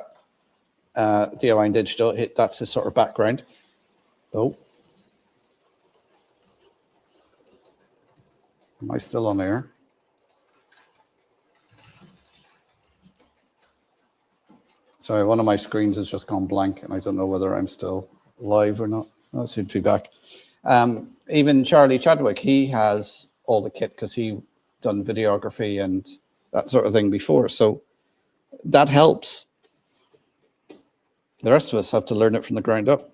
Speaker 1: DIY and digital, that's his sort of background. Oh. Am I still on air? Sorry, one of my screens has just gone blank and I don't know whether I'm still live or not. Oh, I seem to be back. Even Charlie Chadwick, he has all the kit because he done videography and that sort of thing before. So that helps. The rest of us have to learn it from the ground up.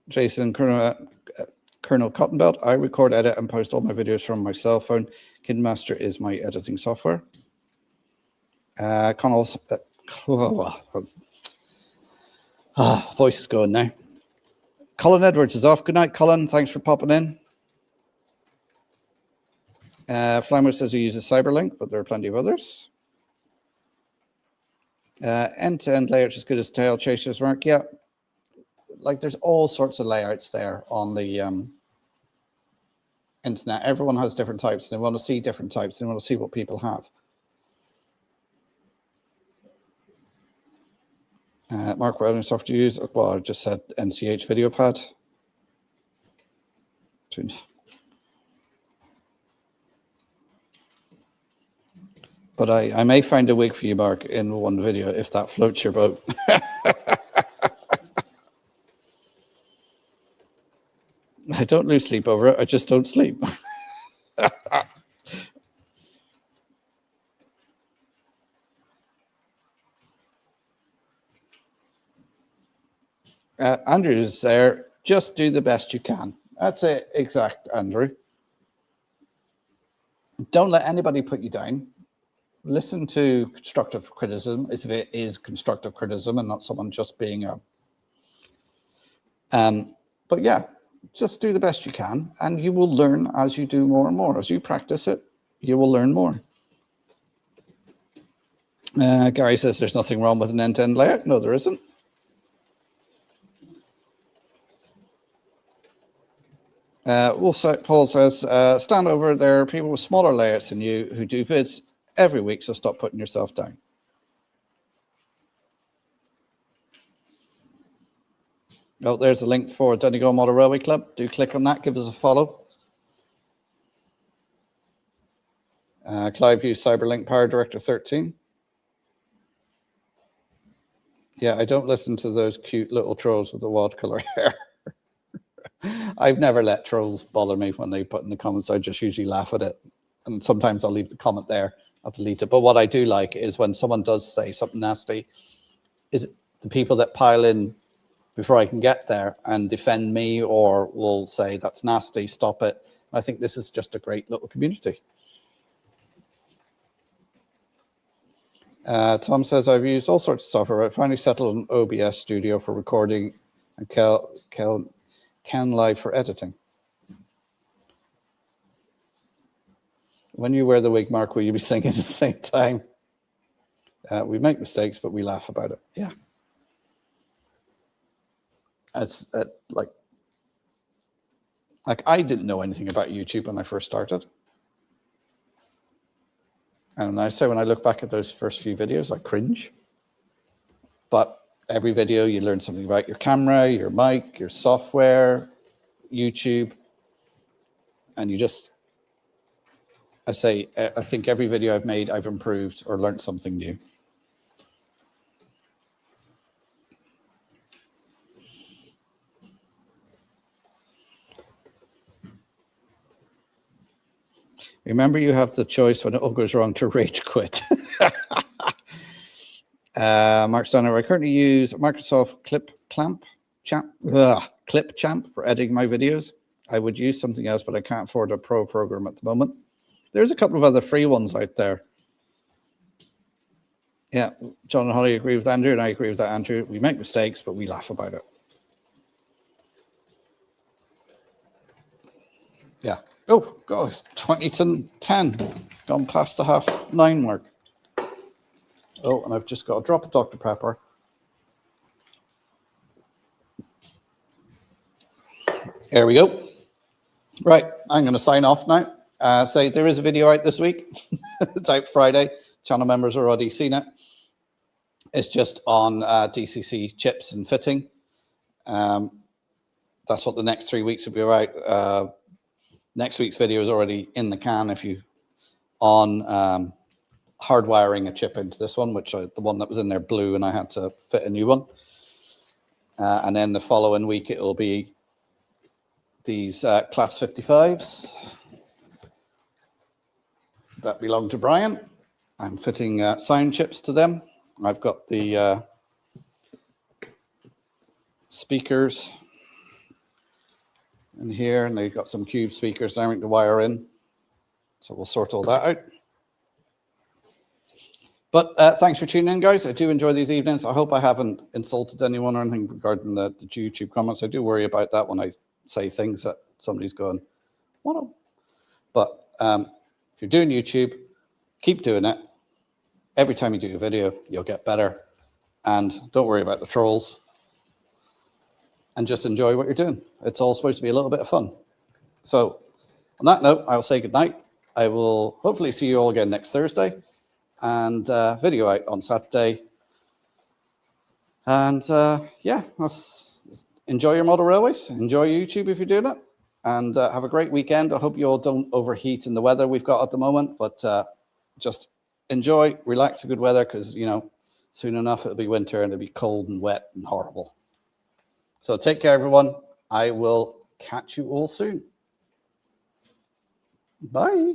Speaker 1: Jason Colonel Cottonbelt, I record, edit, and post all my videos from my cell phone. KineMaster is my editing software. Connell's voice is going now. Colin Edwards is off. Good night, Colin. Thanks for popping in. Flammer says he uses Cyberlink, but there are plenty of others. End-to-end layouts as good as tail chasers, Mark. Yeah, like there's all sorts of layouts there on the internet. Everyone has different types. And they want to see different types. They want to see what people have. Mark, what editing software do you use? Well, I just said NCH VideoPad. But I may find a wig for you, Mark, in one video if that floats your boat. I don't lose sleep over it. I just don't sleep. Andrew's there. Just do the best you can. That's it, exact, Andrew. Don't let anybody put you down. Listen to constructive criticism if it is constructive criticism and not someone just being a... but yeah, just do the best you can and you will learn as you do more and more. As you practice it, you will learn more. Gary says there's nothing wrong with an end-to-end layout. No, there isn't. Paul says, stand over, there are people with smaller layouts than you who do vids every week, so stop putting yourself down. Oh, there's the link for Donegal Model Railway Club. Do click on that, give us a follow. Clive used Cyberlink Power Director 13. Yeah, I don't listen to those cute little trolls with the watercolor hair. I've never let trolls bother me when they put in the comments. I just usually laugh at it. And sometimes I'll leave the comment there. I'll delete it. But what I do like is when someone does say something nasty, is the people that pile in before I can get there and defend me or will say, that's nasty, stop it. I think this is just a great little community. Tom says, I've used all sorts of software. I finally settled on OBS Studio for recording and Can Live for editing. When you wear the wig, Mark, will you be singing at the same time? We make mistakes, but we laugh about it. Yeah. It's like I didn't know anything about YouTube when I first started. And I say when I look back at those first few videos, I cringe. But every video you learn something about your camera, your mic, your software, YouTube. And you just, I think every video I've made, I've improved or learned something new. Remember, you have the choice when it all goes wrong to rage quit. Mark Steiner, I currently use Microsoft Clipchamp for editing my videos. I would use something else, but I can't afford a pro program at the moment. There's a couple of other free ones out there. Yeah, John and Holly agree with Andrew, and I agree with that, Andrew. We make mistakes, but we laugh about it. Yeah. Oh, God, it's 20 to 10. Gone past the 9:30 mark. Oh, and I've just got a drop of Dr. Pepper. There we go. Right, I'm going to sign off now. Say there is a video out this week. It's out Friday. Channel members are already seen it. It's just on DCC chips and fitting. That's what the next 3 weeks will be about. Next week's video is already in the can if you on hardwiring a chip into this one, which the one that was in there blew and I had to fit a new one. And then the following week it will be these Class 55s that belong to Brian. I'm fitting sound chips to them. I've got the speakers in here, and they've got some cube speakers there to wire in. So we'll sort all that out. But thanks for tuning in, guys. I do enjoy these evenings. I hope I haven't insulted anyone or anything regarding the YouTube comments. I do worry about that when I say things that somebody's going, what? But if you're doing YouTube, keep doing it. Every time you do a video, you'll get better. And don't worry about the trolls. And just enjoy what you're doing. It's all supposed to be a little bit of fun. So on that note, I'll say goodnight. I will hopefully see you all again next Thursday. And video out on Saturday. And yeah, enjoy your model railways. Enjoy YouTube if you're doing it. And have a great weekend. I hope you all don't overheat in the weather we've got at the moment. But just enjoy, relax in good weather, because, you know, soon enough it'll be winter and it'll be cold and wet and horrible. So take care, everyone. I will catch you all soon. Bye.